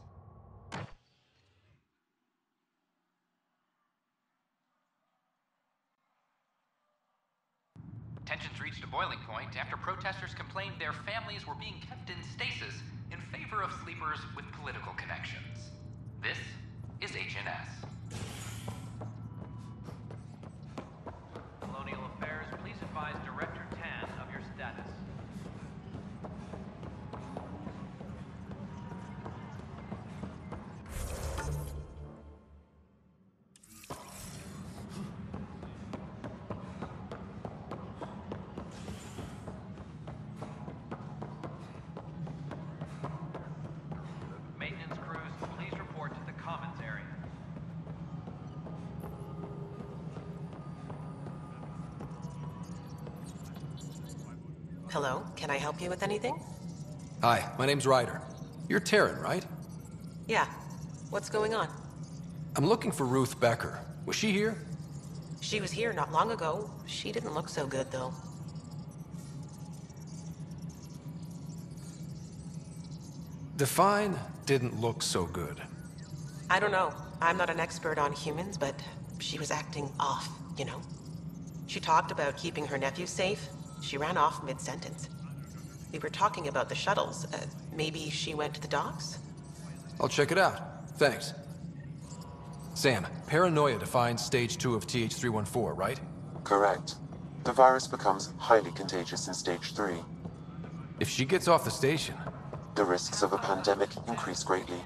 Tensions reached a boiling point after protesters complained their families were being kept in stasis in favor of sleepers with political connections. This is HNS. Colonial Affairs, please advise Director Tan of your status. Maintenance crews, please report to the commons area. Hello, can I help you with anything? Hi, my name's Ryder. You're Taryn, right? Yeah. What's going on? I'm looking for Ruth Becker. Was she here? She was here not long ago. She didn't look so good, though. Define didn't look so good. I don't know. I'm not an expert on humans, but she was acting off, you know? She talked about keeping her nephew safe. She ran off mid-sentence. We were talking about the shuttles. Maybe she went to the docks? I'll check it out. Thanks. Sam, paranoia defines stage 2 of TH314, right? Correct. The virus becomes highly contagious in stage 3. If she gets off the station... The risks of a pandemic increase greatly.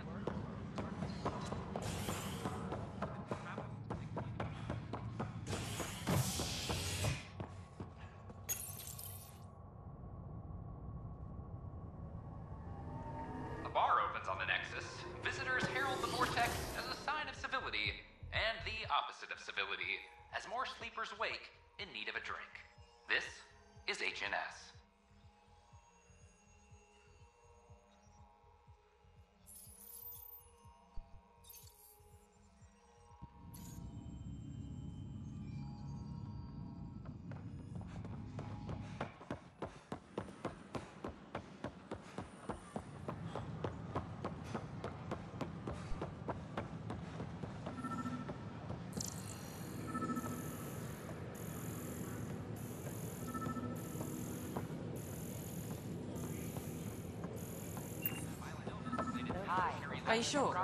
A bar opens on the Nexus. Visitors herald the vortex as a sign of civility, and the opposite of civility, as more sleepers wake in need of a drink. This is HNS. Are you sure?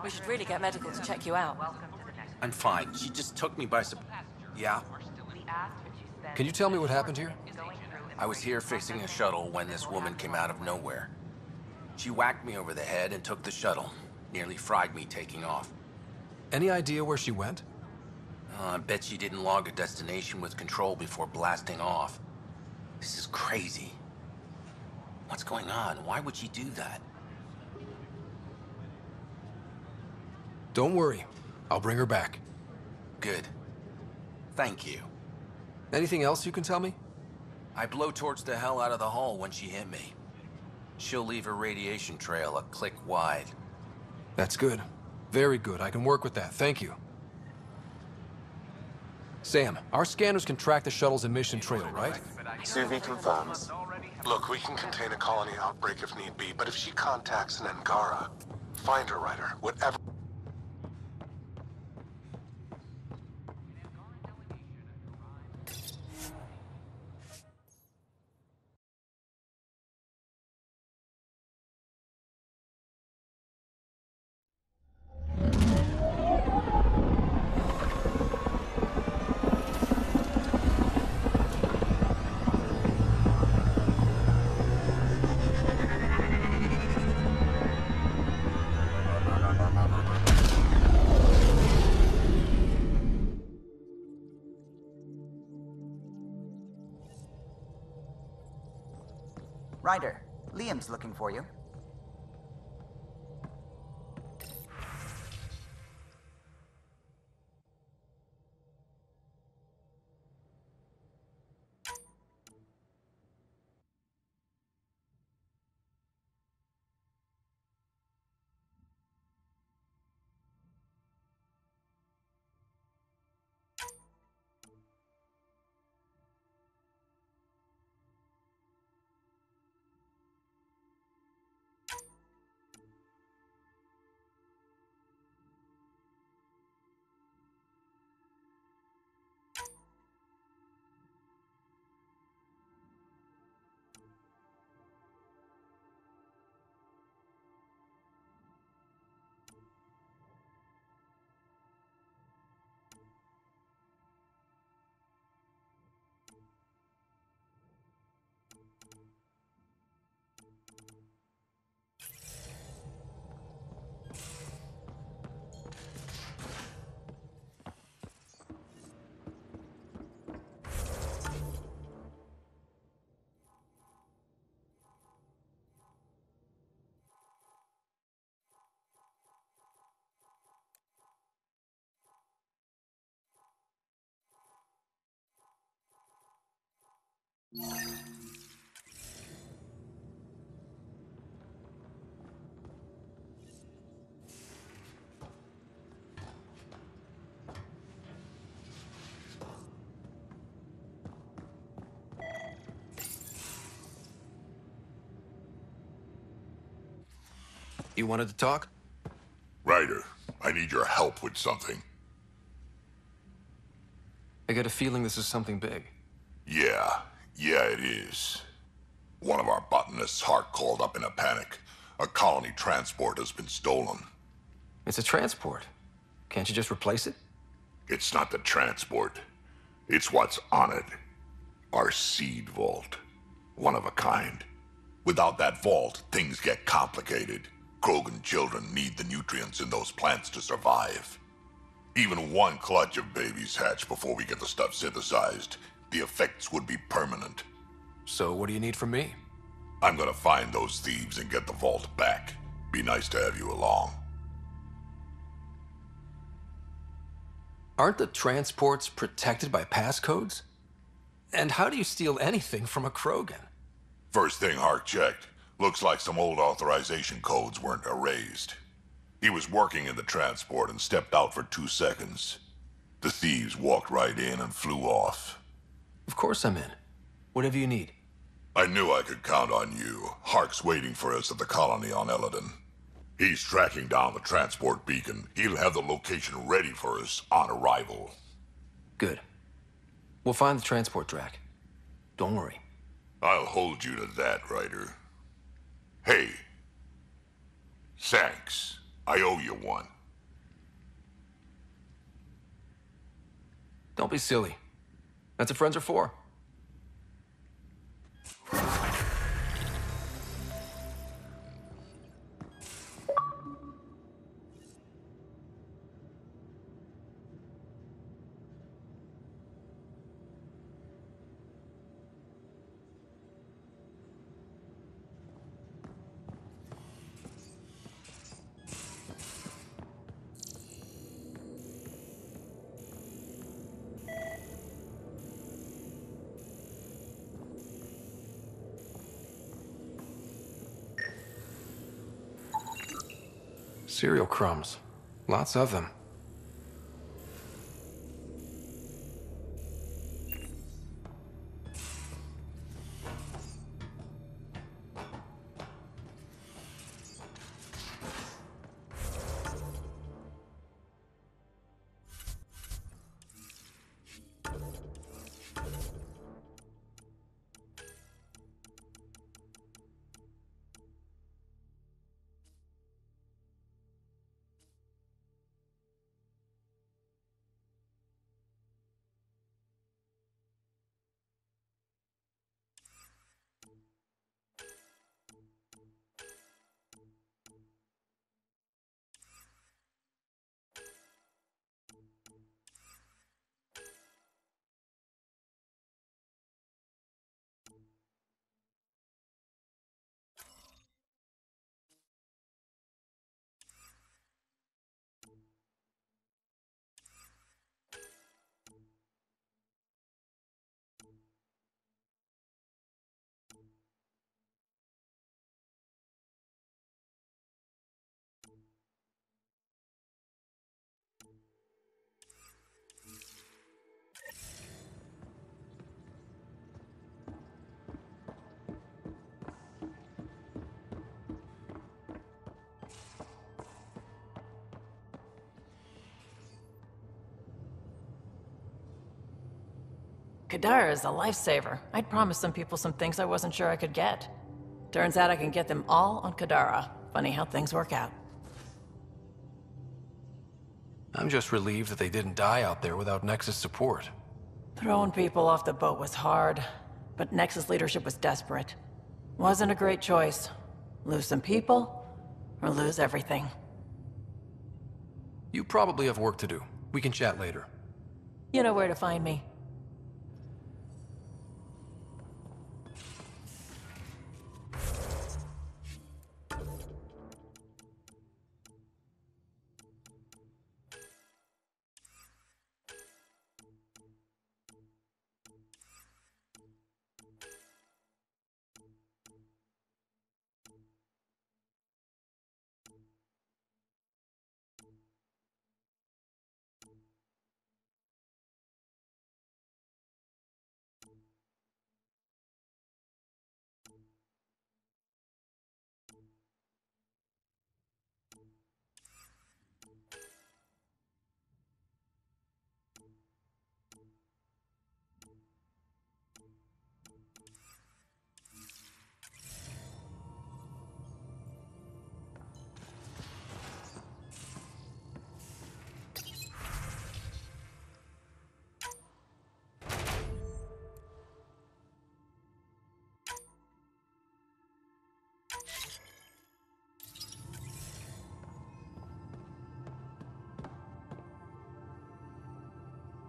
We should really get medical to check you out. I'm fine. She just took me by surprise. Yeah? Can you tell me what happened here? I was here fixing a shuttle when this woman came out of nowhere. She whacked me over the head and took the shuttle. Nearly fried me taking off. Any idea where she went? I bet she didn't log a destination with control before blasting off. This is crazy. What's going on? Why would she do that? Don't worry. I'll bring her back. Good. Thank you. Anything else you can tell me? I blow torched the hell out of the hull when she hit me. She'll leave her radiation trail a click wide. That's good. Very good. I can work with that. Thank you. Sam, our scanners can track the shuttle's emission trail, right? Suvi confirms. Look, we can contain a colony outbreak if need be, but if she contacts an Angara, find her, Ryder. Whatever. Ryder, Liam's looking for you. You wanted to talk? Ryder, I need your help with something. I get a feeling this is something big. Yeah, it is. One of our botanists' heart called up in a panic. A colony transport has been stolen. It's a transport. Can't you just replace it? It's not the transport. It's what's on it. Our seed vault. One of a kind. Without that vault, things get complicated. Krogan children need the nutrients in those plants to survive. Even one clutch of babies hatch before we get the stuff synthesized. The effects would be permanent. So what do you need from me? I'm gonna find those thieves and get the vault back. Be nice to have you along. Aren't the transports protected by passcodes? And how do you steal anything from a Krogan? First thing Hark checked. Looks like some old authorization codes weren't erased. He was working in the transport and stepped out for 2 seconds. The thieves walked right in and flew off. Of course I'm in. Whatever you need. I knew I could count on you. Hark's waiting for us at the colony on Eladon. He's tracking down the transport beacon. He'll have the location ready for us on arrival. Good. We'll find the transport Drack. Don't worry. I'll hold you to that, Ryder. Hey. Thanks. I owe you one. Don't be silly. That's what friends are for. Cereal crumbs. Lots of them. Kadara is a lifesaver. I'd promised some people some things I wasn't sure I could get. Turns out I can get them all on Kadara. Funny how things work out. I'm just relieved that they didn't die out there without Nexus support. Throwing people off the boat was hard, but Nexus leadership was desperate. Wasn't a great choice. Lose some people, or lose everything. You probably have work to do. We can chat later. You know where to find me.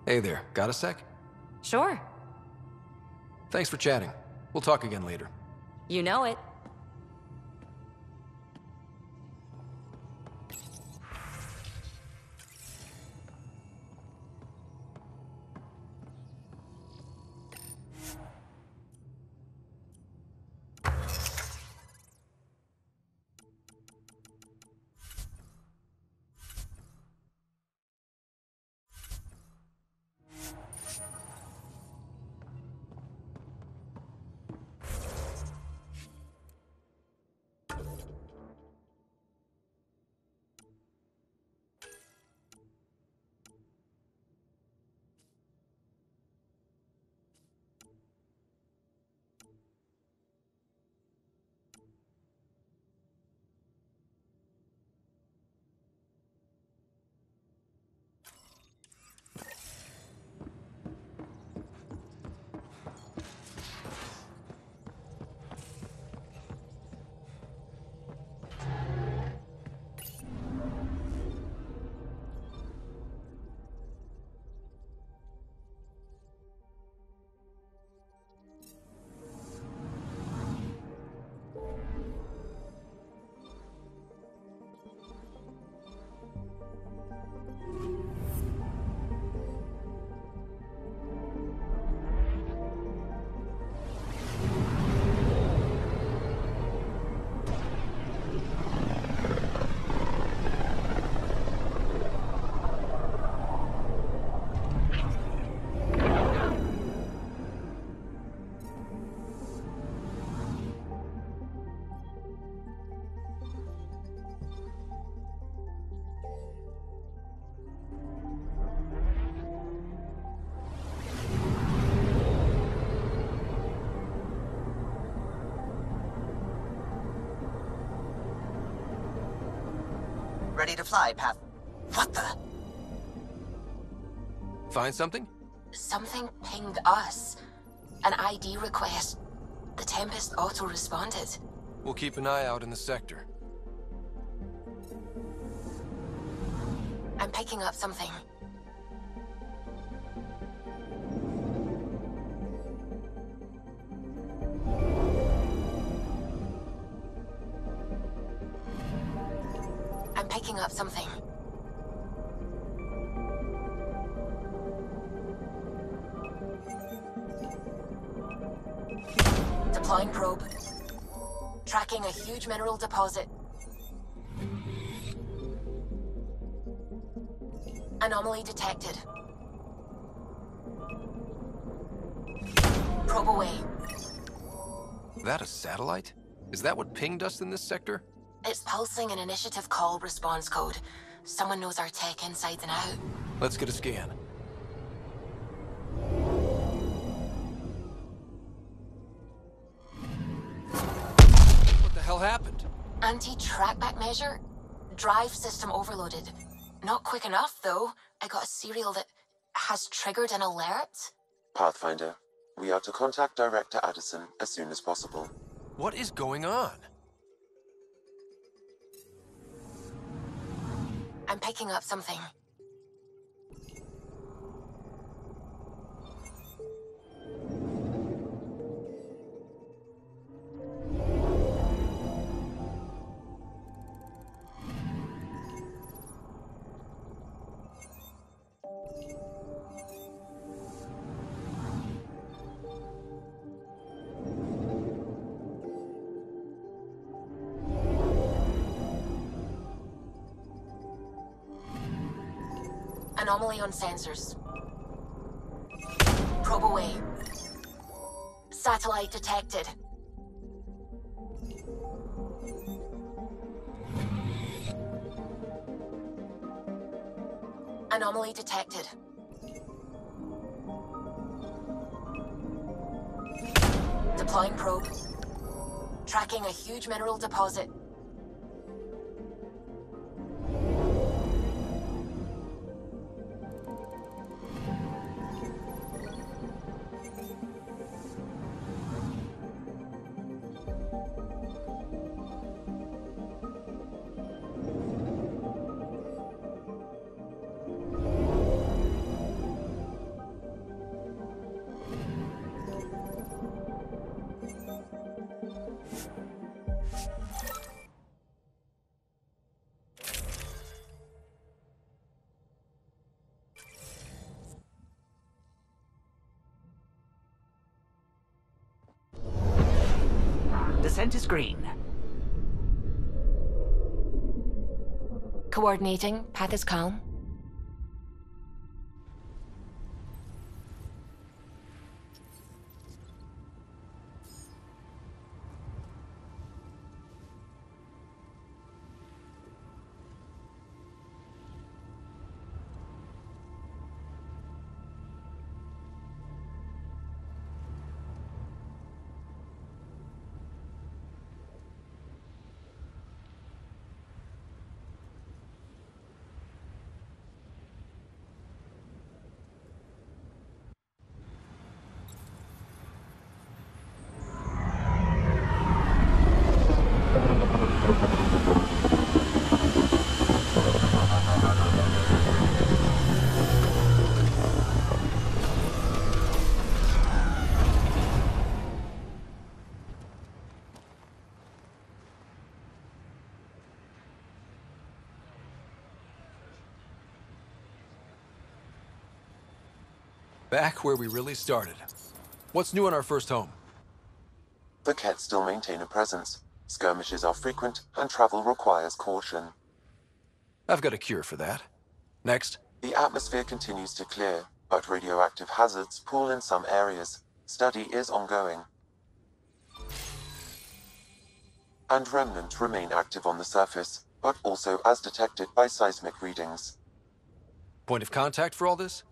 Hey there, got a sec? Sure. Thanks for chatting. We'll talk again later. You know it. ready to fly, Path. What the? Find something? Something pinged us. An ID request. The Tempest auto-responded. We'll keep an eye out in the sector. I'm picking up something. I'm picking up something. Deploying probe. Tracking a huge mineral deposit. Anomaly detected. Probe away. That a satellite? Is that what pinged us in this sector? It's pulsing an initiative call response code. Someone knows our tech inside and out. Let's get a scan. What the hell happened? Anti-trackback measure? Drive system overloaded. Not quick enough, though. I got a serial that has triggered an alert. Pathfinder, we are to contact Director Addison as soon as possible. What is going on? I'm picking up something. Anomaly on sensors. Probe away. Satellite detected. Anomaly detected. Deploying probe. Tracking a huge mineral deposit. Descent is green. Coordinating. Path is calm. Back where we really started. What's new in our first home? The Kett still maintain a presence. Skirmishes are frequent, and travel requires caution. I've got a cure for that. Next. The atmosphere continues to clear, but radioactive hazards pool in some areas. Study is ongoing. And remnant remain active on the surface, but also as detected by seismic readings. Point of contact for all this?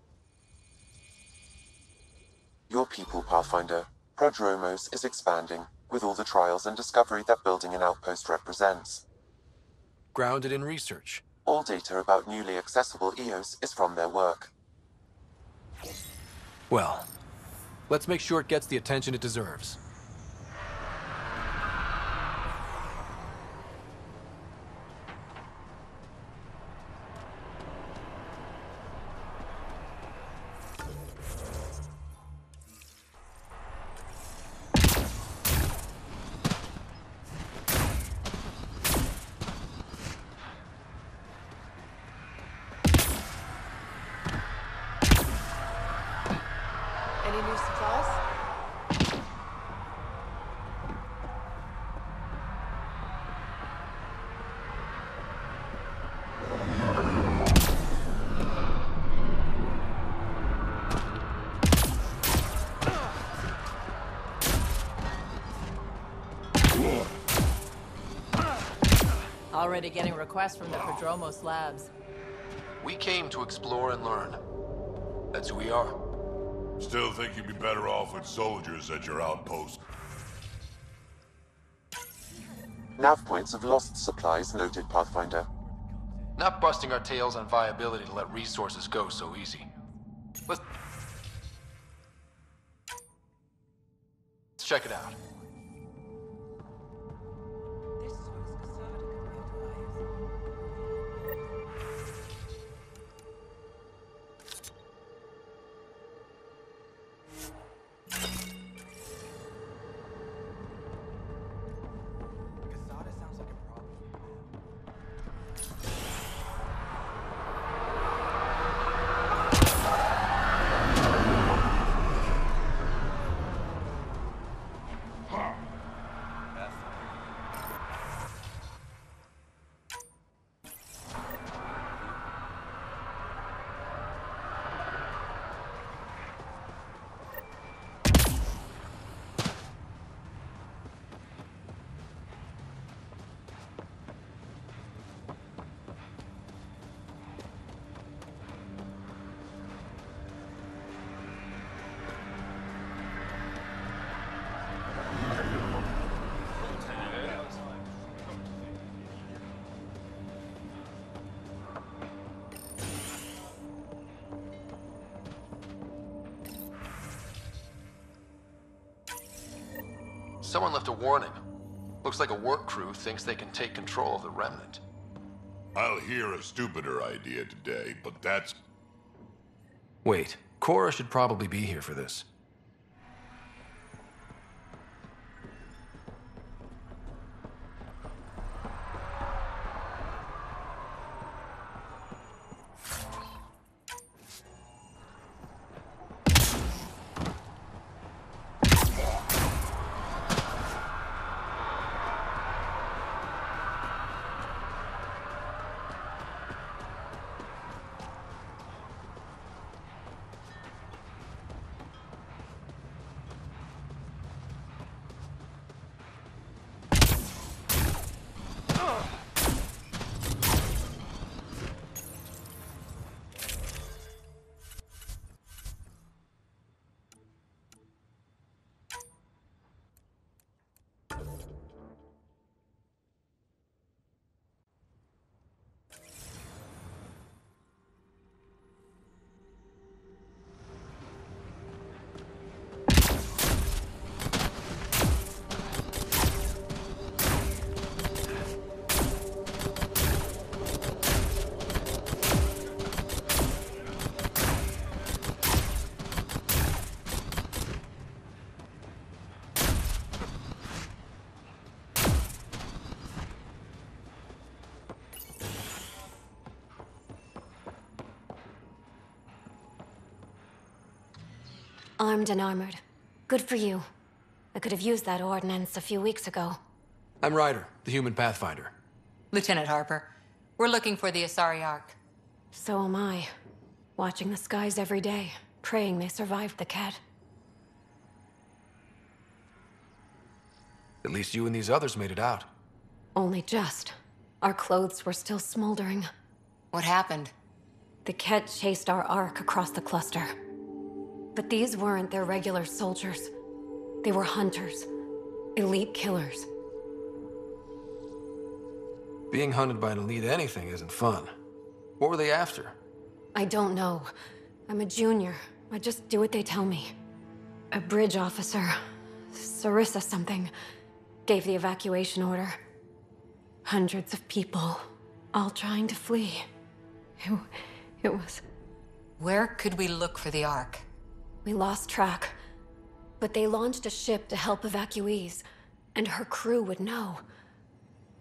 Your people, Pathfinder. Prodromos is expanding, with all the trials and discovery that building an outpost represents. Grounded in research. All data about newly accessible EOS is from their work. Well, let's make sure it gets the attention it deserves. Any new supplies? Already getting requests from the Prodromos labs. We came to explore and learn. That's who we are. Still think you'd be better off with soldiers at your outpost. Nav points of lost supplies noted, Pathfinder. Not busting our tails on viability to let resources go so easy. Let's check it out. Someone left a warning. Looks like a work crew thinks they can take control of the remnant. I'll hear a stupider idea today, but that's... Wait, Cora should probably be here for this. Armed and armored. Good for you. I could have used that ordnance a few weeks ago. I'm Ryder, the human pathfinder. Lieutenant Harper, we're looking for the Asari Ark. So am I. Watching the skies every day, praying they survived the cat. At least you and these others made it out. Only just. Our clothes were still smoldering. What happened? The Ket chased our Ark across the cluster. But these weren't their regular soldiers. They were hunters. Elite killers. Being hunted by an elite anything isn't fun. What were they after? I don't know. I'm a junior. I just do what they tell me. A bridge officer, Sarissa something, gave the evacuation order. Hundreds of people, all trying to flee. It was... Where could we look for the Ark? We lost track. But they launched a ship to help evacuees, and her crew would know.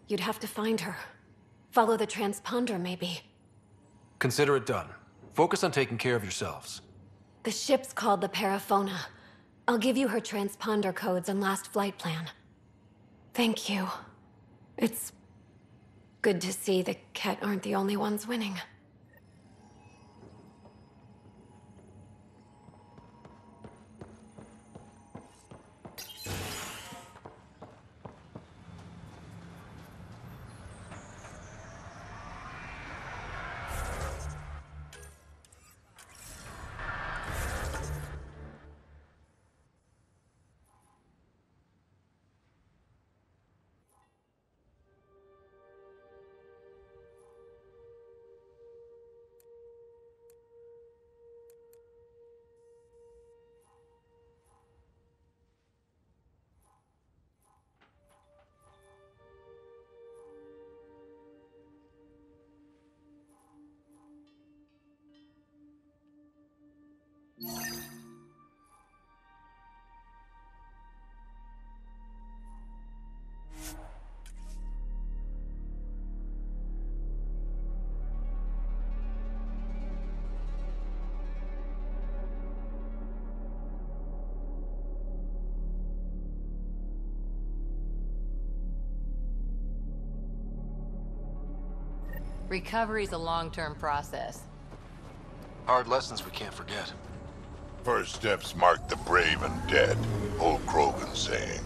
You'd have to find her. Follow the transponder, maybe. Consider it done. Focus on taking care of yourselves. The ship's called the Paraphona. I'll give you her transponder codes and last flight plan. Thank you. It's good to see the Ket aren't the only ones winning. Recovery's a long-term process. Hard lessons we can't forget. First steps mark the brave and dead, old Krogan saying.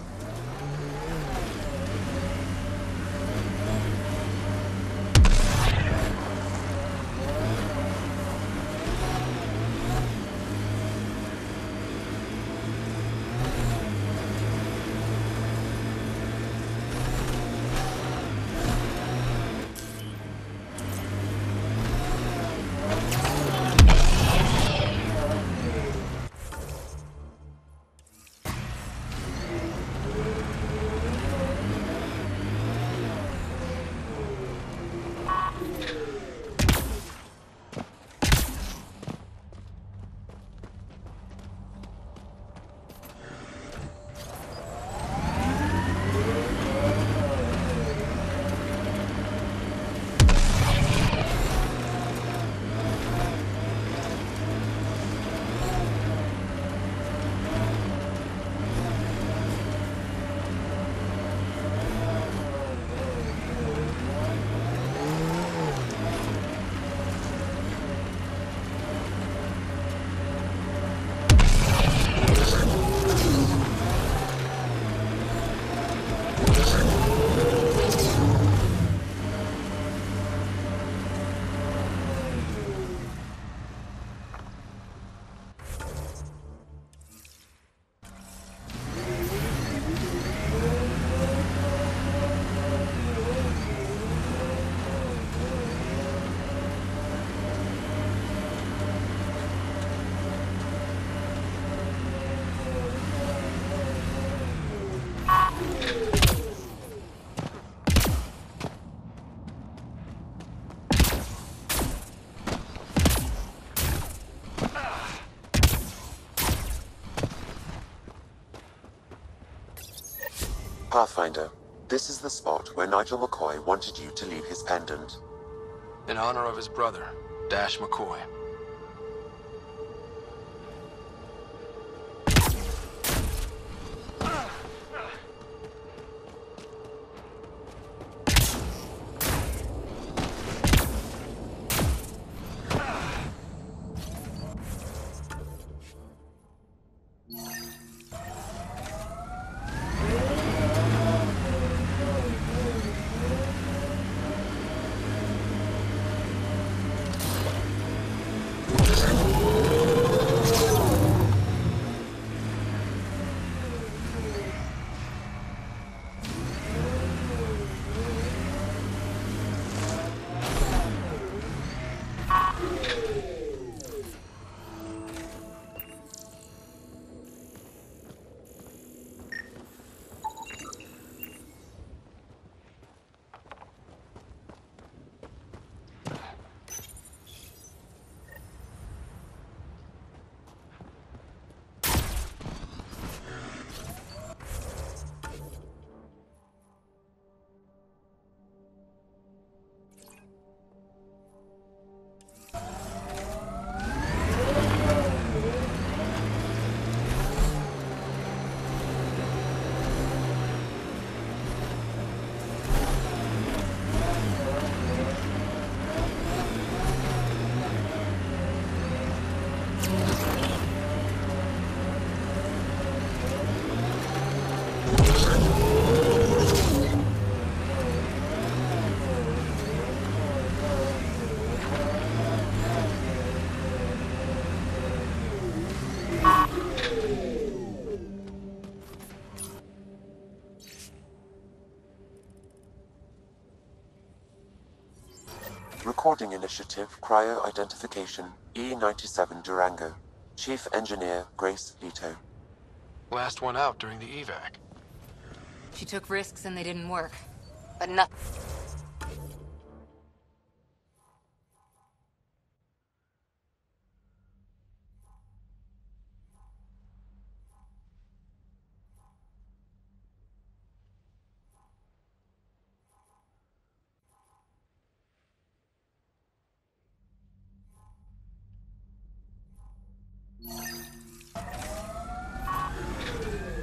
Pathfinder, this is the spot where Nigel McCoy wanted you to leave his pendant. In honor of his brother, Dash McCoy. Recording Initiative Cryo Identification E97 Durango. Chief Engineer Grace Leto. Last one out during the evac. She took risks and they didn't work. But nothing.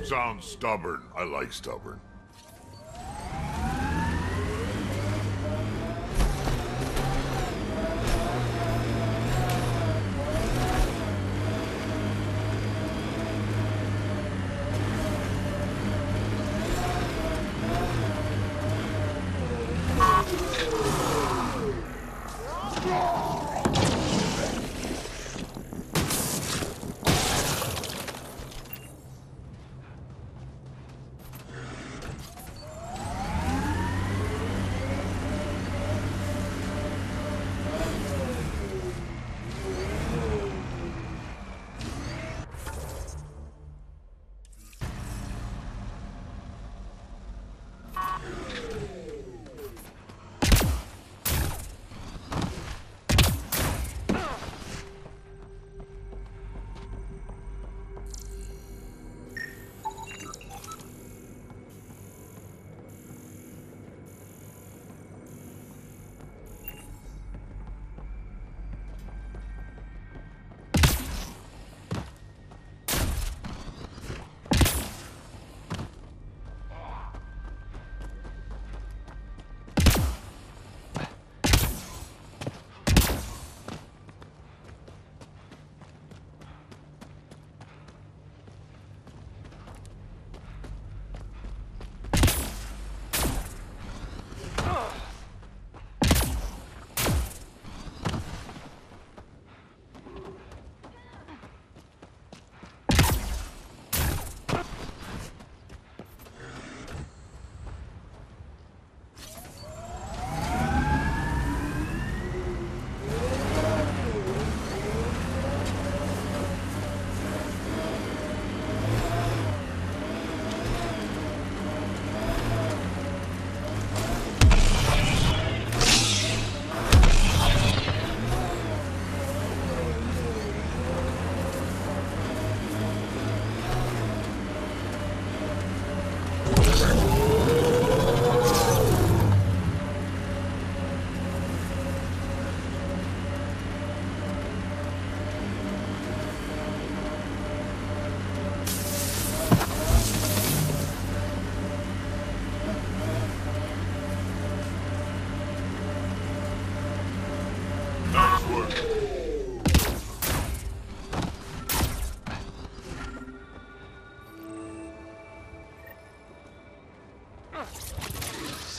Sounds stubborn. I like stubborn.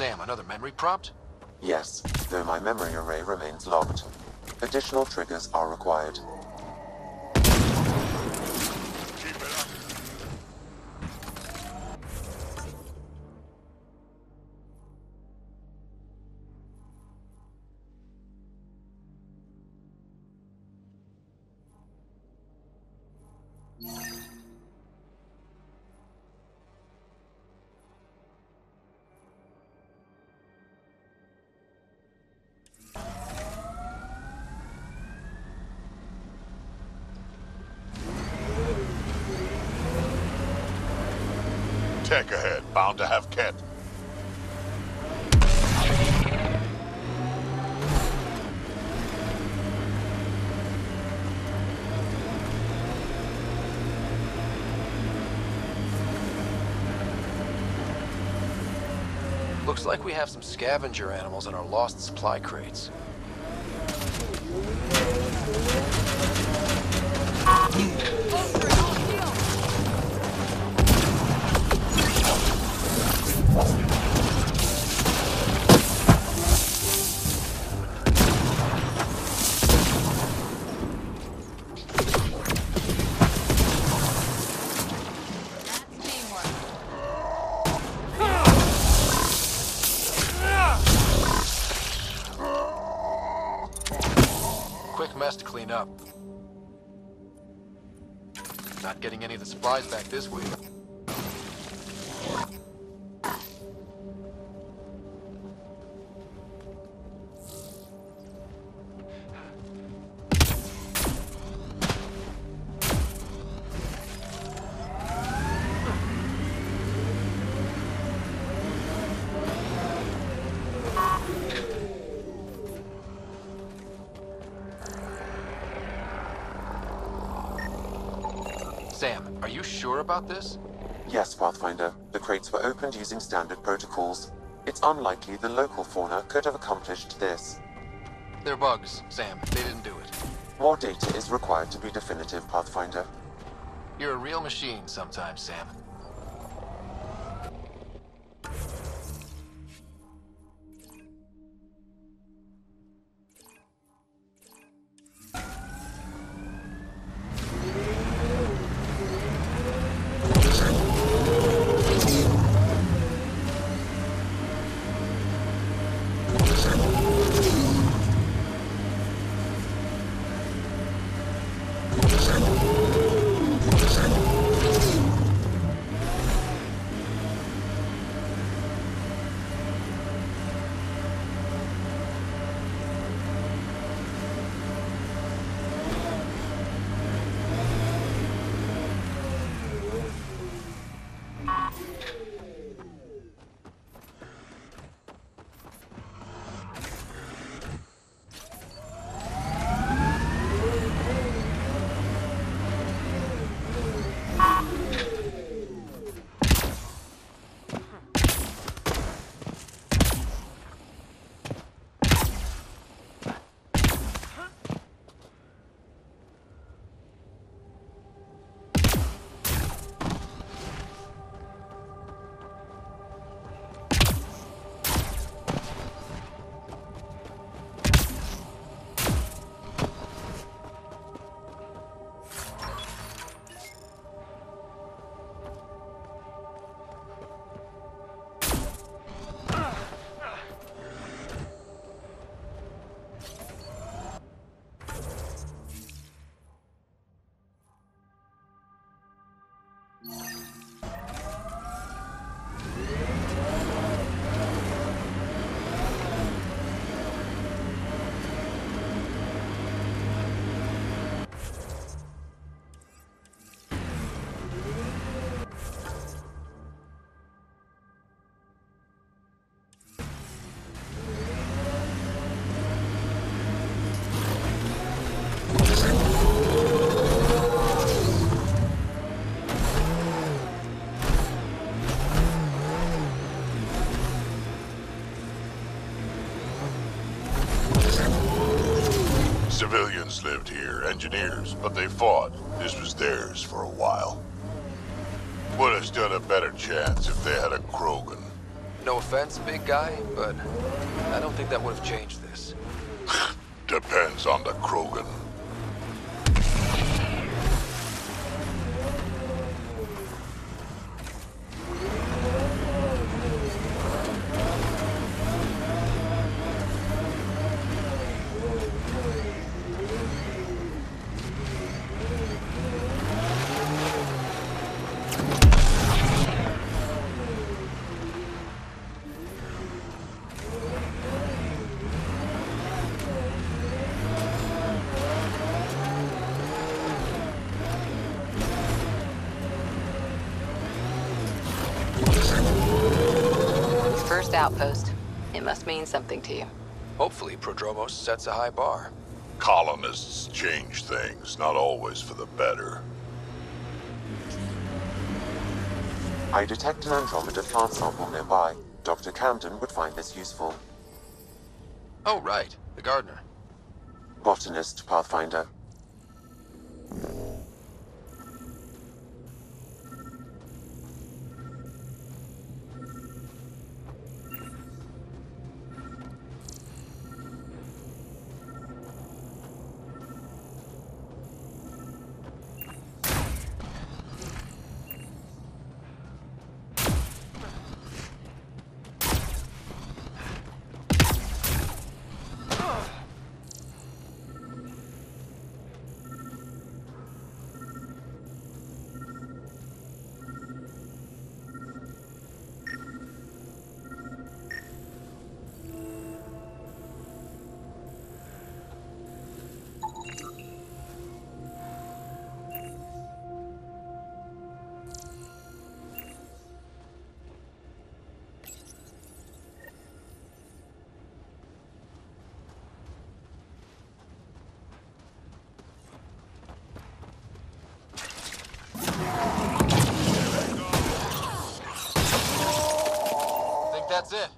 Sam, another memory prompt? Yes, though my memory array remains locked. Additional triggers are required. Tech ahead, bound to have Kent. Looks like we have some scavenger animals in our lost supply crates. mess to clean up. Not getting any of the supplies back this week. Sam, are you sure about this? Yes, Pathfinder. The crates were opened using standard protocols. It's unlikely the local fauna could have accomplished this. They're bugs, Sam. They didn't do it. More data is required to be definitive, Pathfinder. You're a real machine sometimes, Sam. Civilians lived here, engineers, but they fought. This was theirs for a while. Would have stood a better chance if they had a Krogan. No offense, big guy, but I don't think that would have changed this. Depends on the Krogan. First outpost. It must mean something to you. Hopefully, Prodromos sets a high bar. Colonists change things, not always for the better. I detect an Andromeda plant sample nearby. Dr. Camden would find this useful. Oh, right. The gardener. Botanist, Pathfinder. That's it.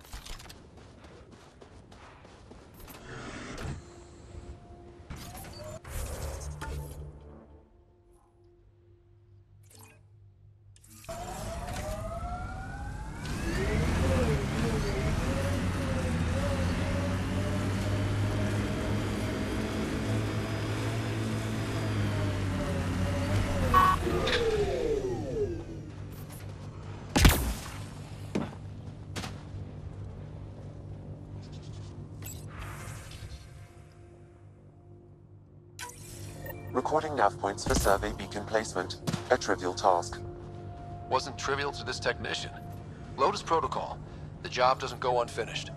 Recording nav points for survey beacon placement. A trivial task. Wasn't trivial to this technician. Lotus protocol. The job doesn't go unfinished.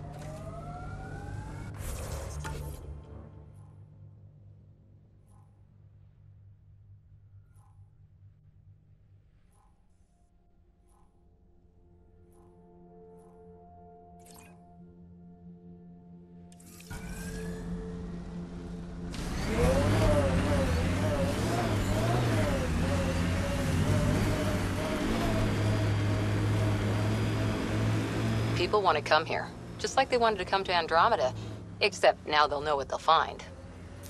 People want to come here, just like they wanted to come to Andromeda, except now they'll know what they'll find.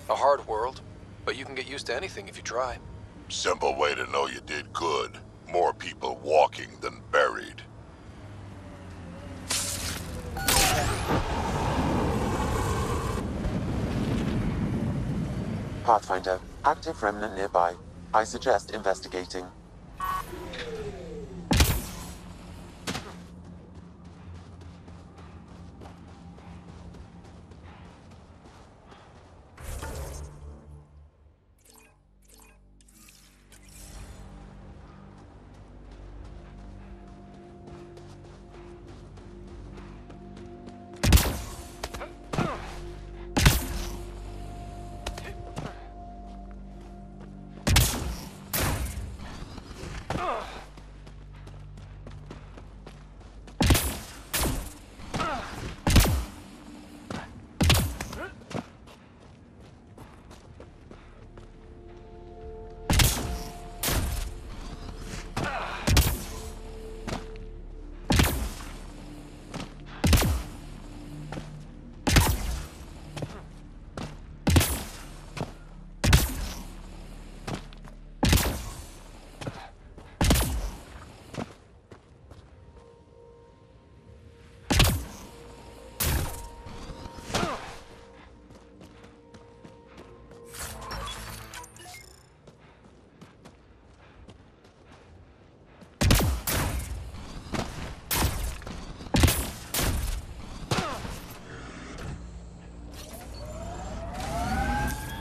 A hard world, but you can get used to anything if you try. Simple way to know you did good. More people walking than buried. Pathfinder, active remnant nearby. I suggest investigating.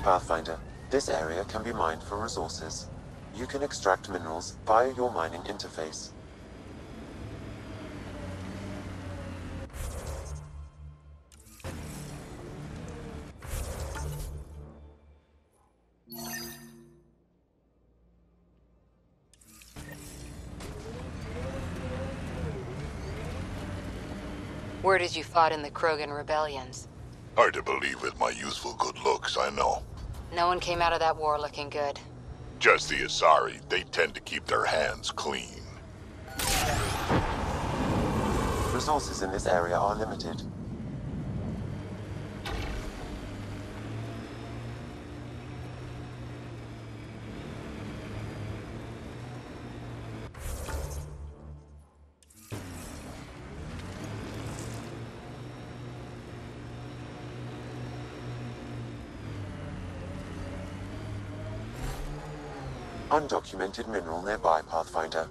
Pathfinder, this area can be mined for resources. You can extract minerals via your mining interface. Word is you fought in the Krogan rebellions. Hard to believe with my youthful good looks, I know. No one came out of that war looking good. Just the Asari, they tend to keep their hands clean. Resources in this area are limited. Undocumented mineral nearby, Pathfinder.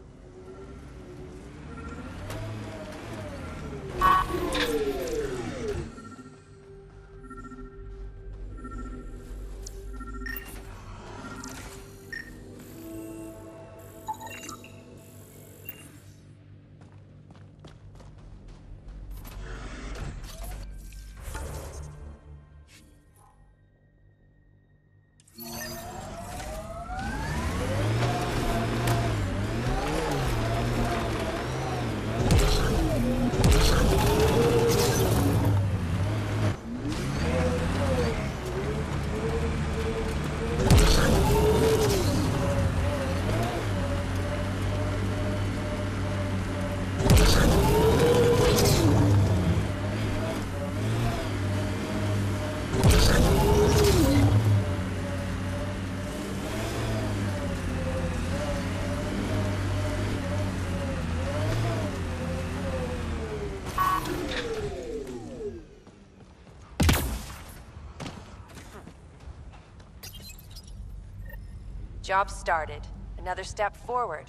Job started. Another step forward.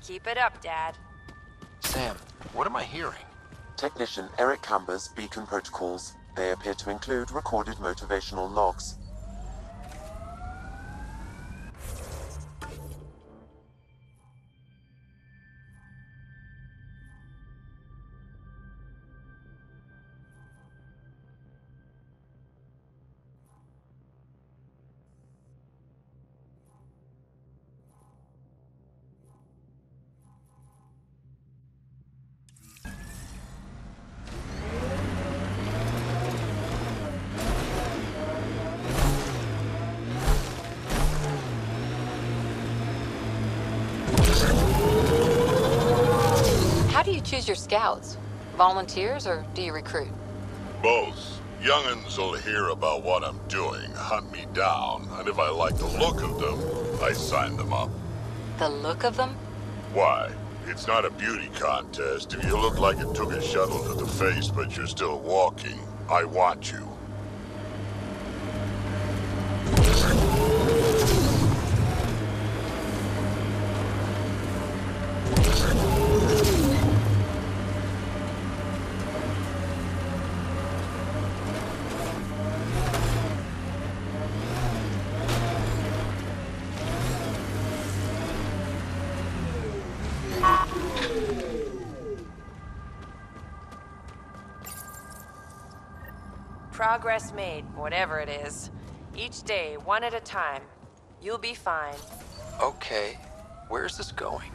Keep it up, Dad. Sam, what am I hearing? Technician Eric Camber's beacon protocols. They appear to include recorded motivational logs. How do you choose your scouts? Volunteers, or do you recruit? Both. Young'uns will hear about what I'm doing, hunt me down, and if I like the look of them, I sign them up. The look of them? Why? It's not a beauty contest. If you look like it took a shuttle to the face, but you're still walking, I want you. Progress made, whatever it is. Each day, one at a time. You'll be fine. Okay, where's this going?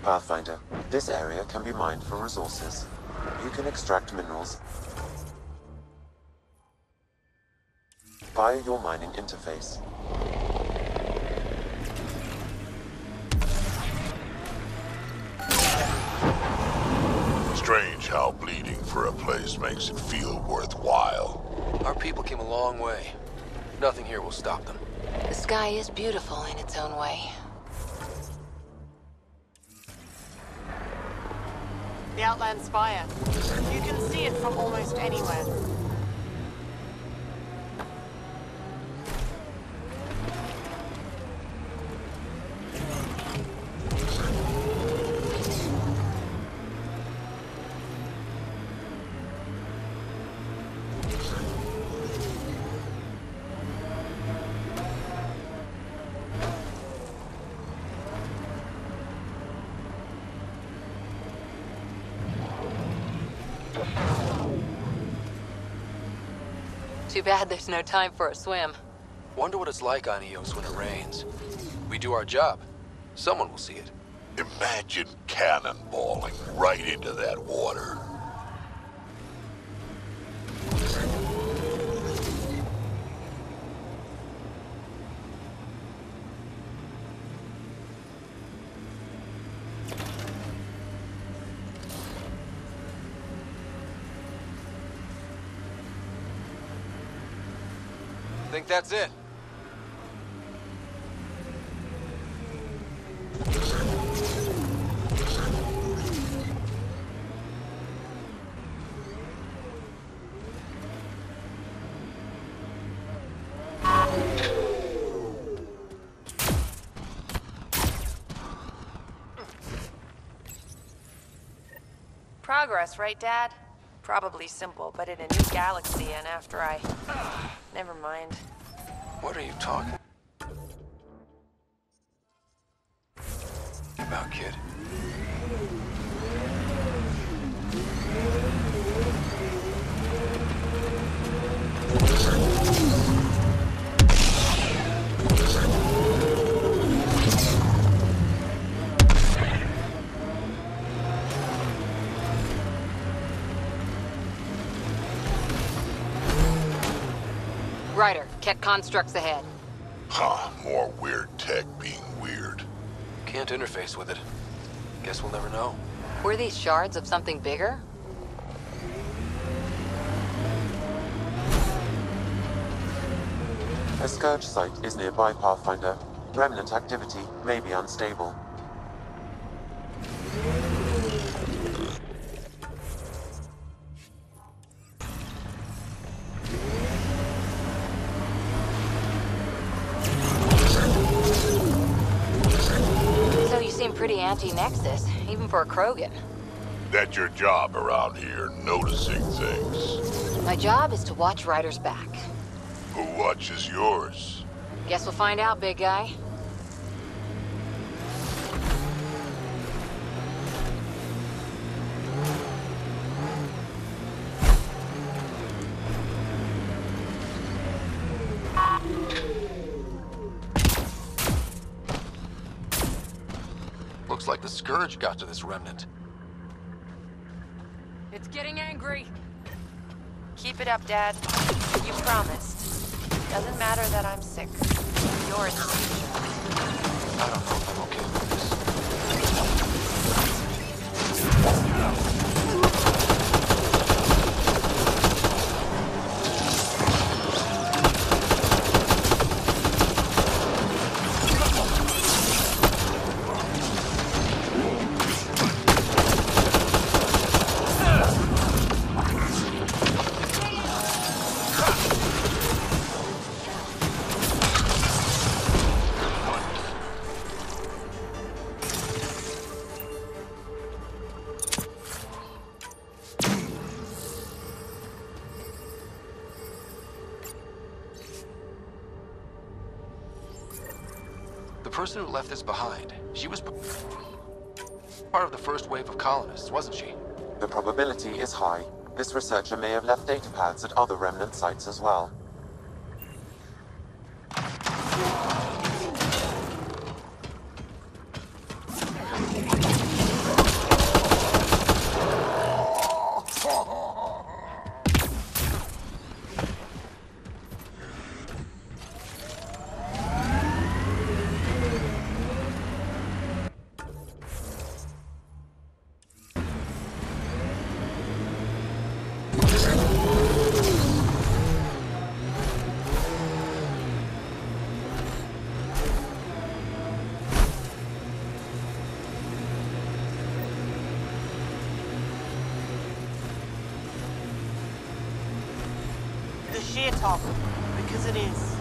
Pathfinder, this area can be mined for resources. You can extract minerals via your mining interface. Strange how bleeding for a place makes it feel worthwhile. Our people came a long way. Nothing here will stop them. The sky is beautiful in its own way. The Outland Spire. You can see it from almost anywhere. Too bad there's no time for a swim. Wonder what it's like on Eos when it rains. We do our job. Someone will see it. Imagine cannonballing right into that water. Think that's it? Progress, right, Dad? Probably simple, but in a new galaxy and after I... Never mind. What are you talking about, kid? Ryder, Ket constructs ahead. Huh, more weird tech being weird. Can't interface with it. Guess we'll never know. Were these shards of something bigger? A scourge site is nearby, Pathfinder. Remnant activity may be unstable. So you seem pretty anti-Nexus, even for a Krogan. That's your job around here, noticing things. My job is to watch Ryder's back. Who watches yours? Guess we'll find out, big guy. Looks like the Scourge got to this remnant. It's getting angry. Keep it up, Dad. You promised. Doesn't matter that I'm sick. You're in danger. I don't know if I'm okay with this. The person who left this behind, she was part of the first wave of colonists, wasn't she? The probability is high. This researcher may have left data pads at other remnant sites as well. The sheer top, because it is.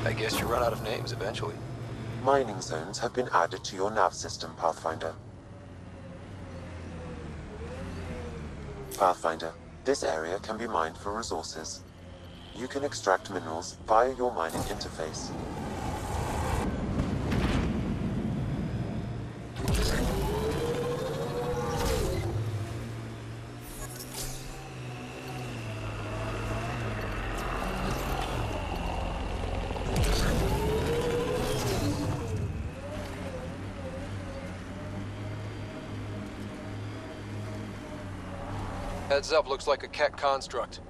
I guess you run out of names eventually. Mining zones have been added to your nav system, Pathfinder. Pathfinder, this area can be mined for resources. You can extract minerals via your mining interface. Heads up, looks like a Ket construct.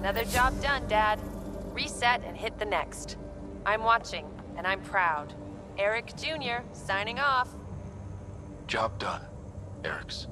Another job done, Dad. Reset and hit the next. I'm watching, and I'm proud. Eric Jr. signing off. Job done, Eric's.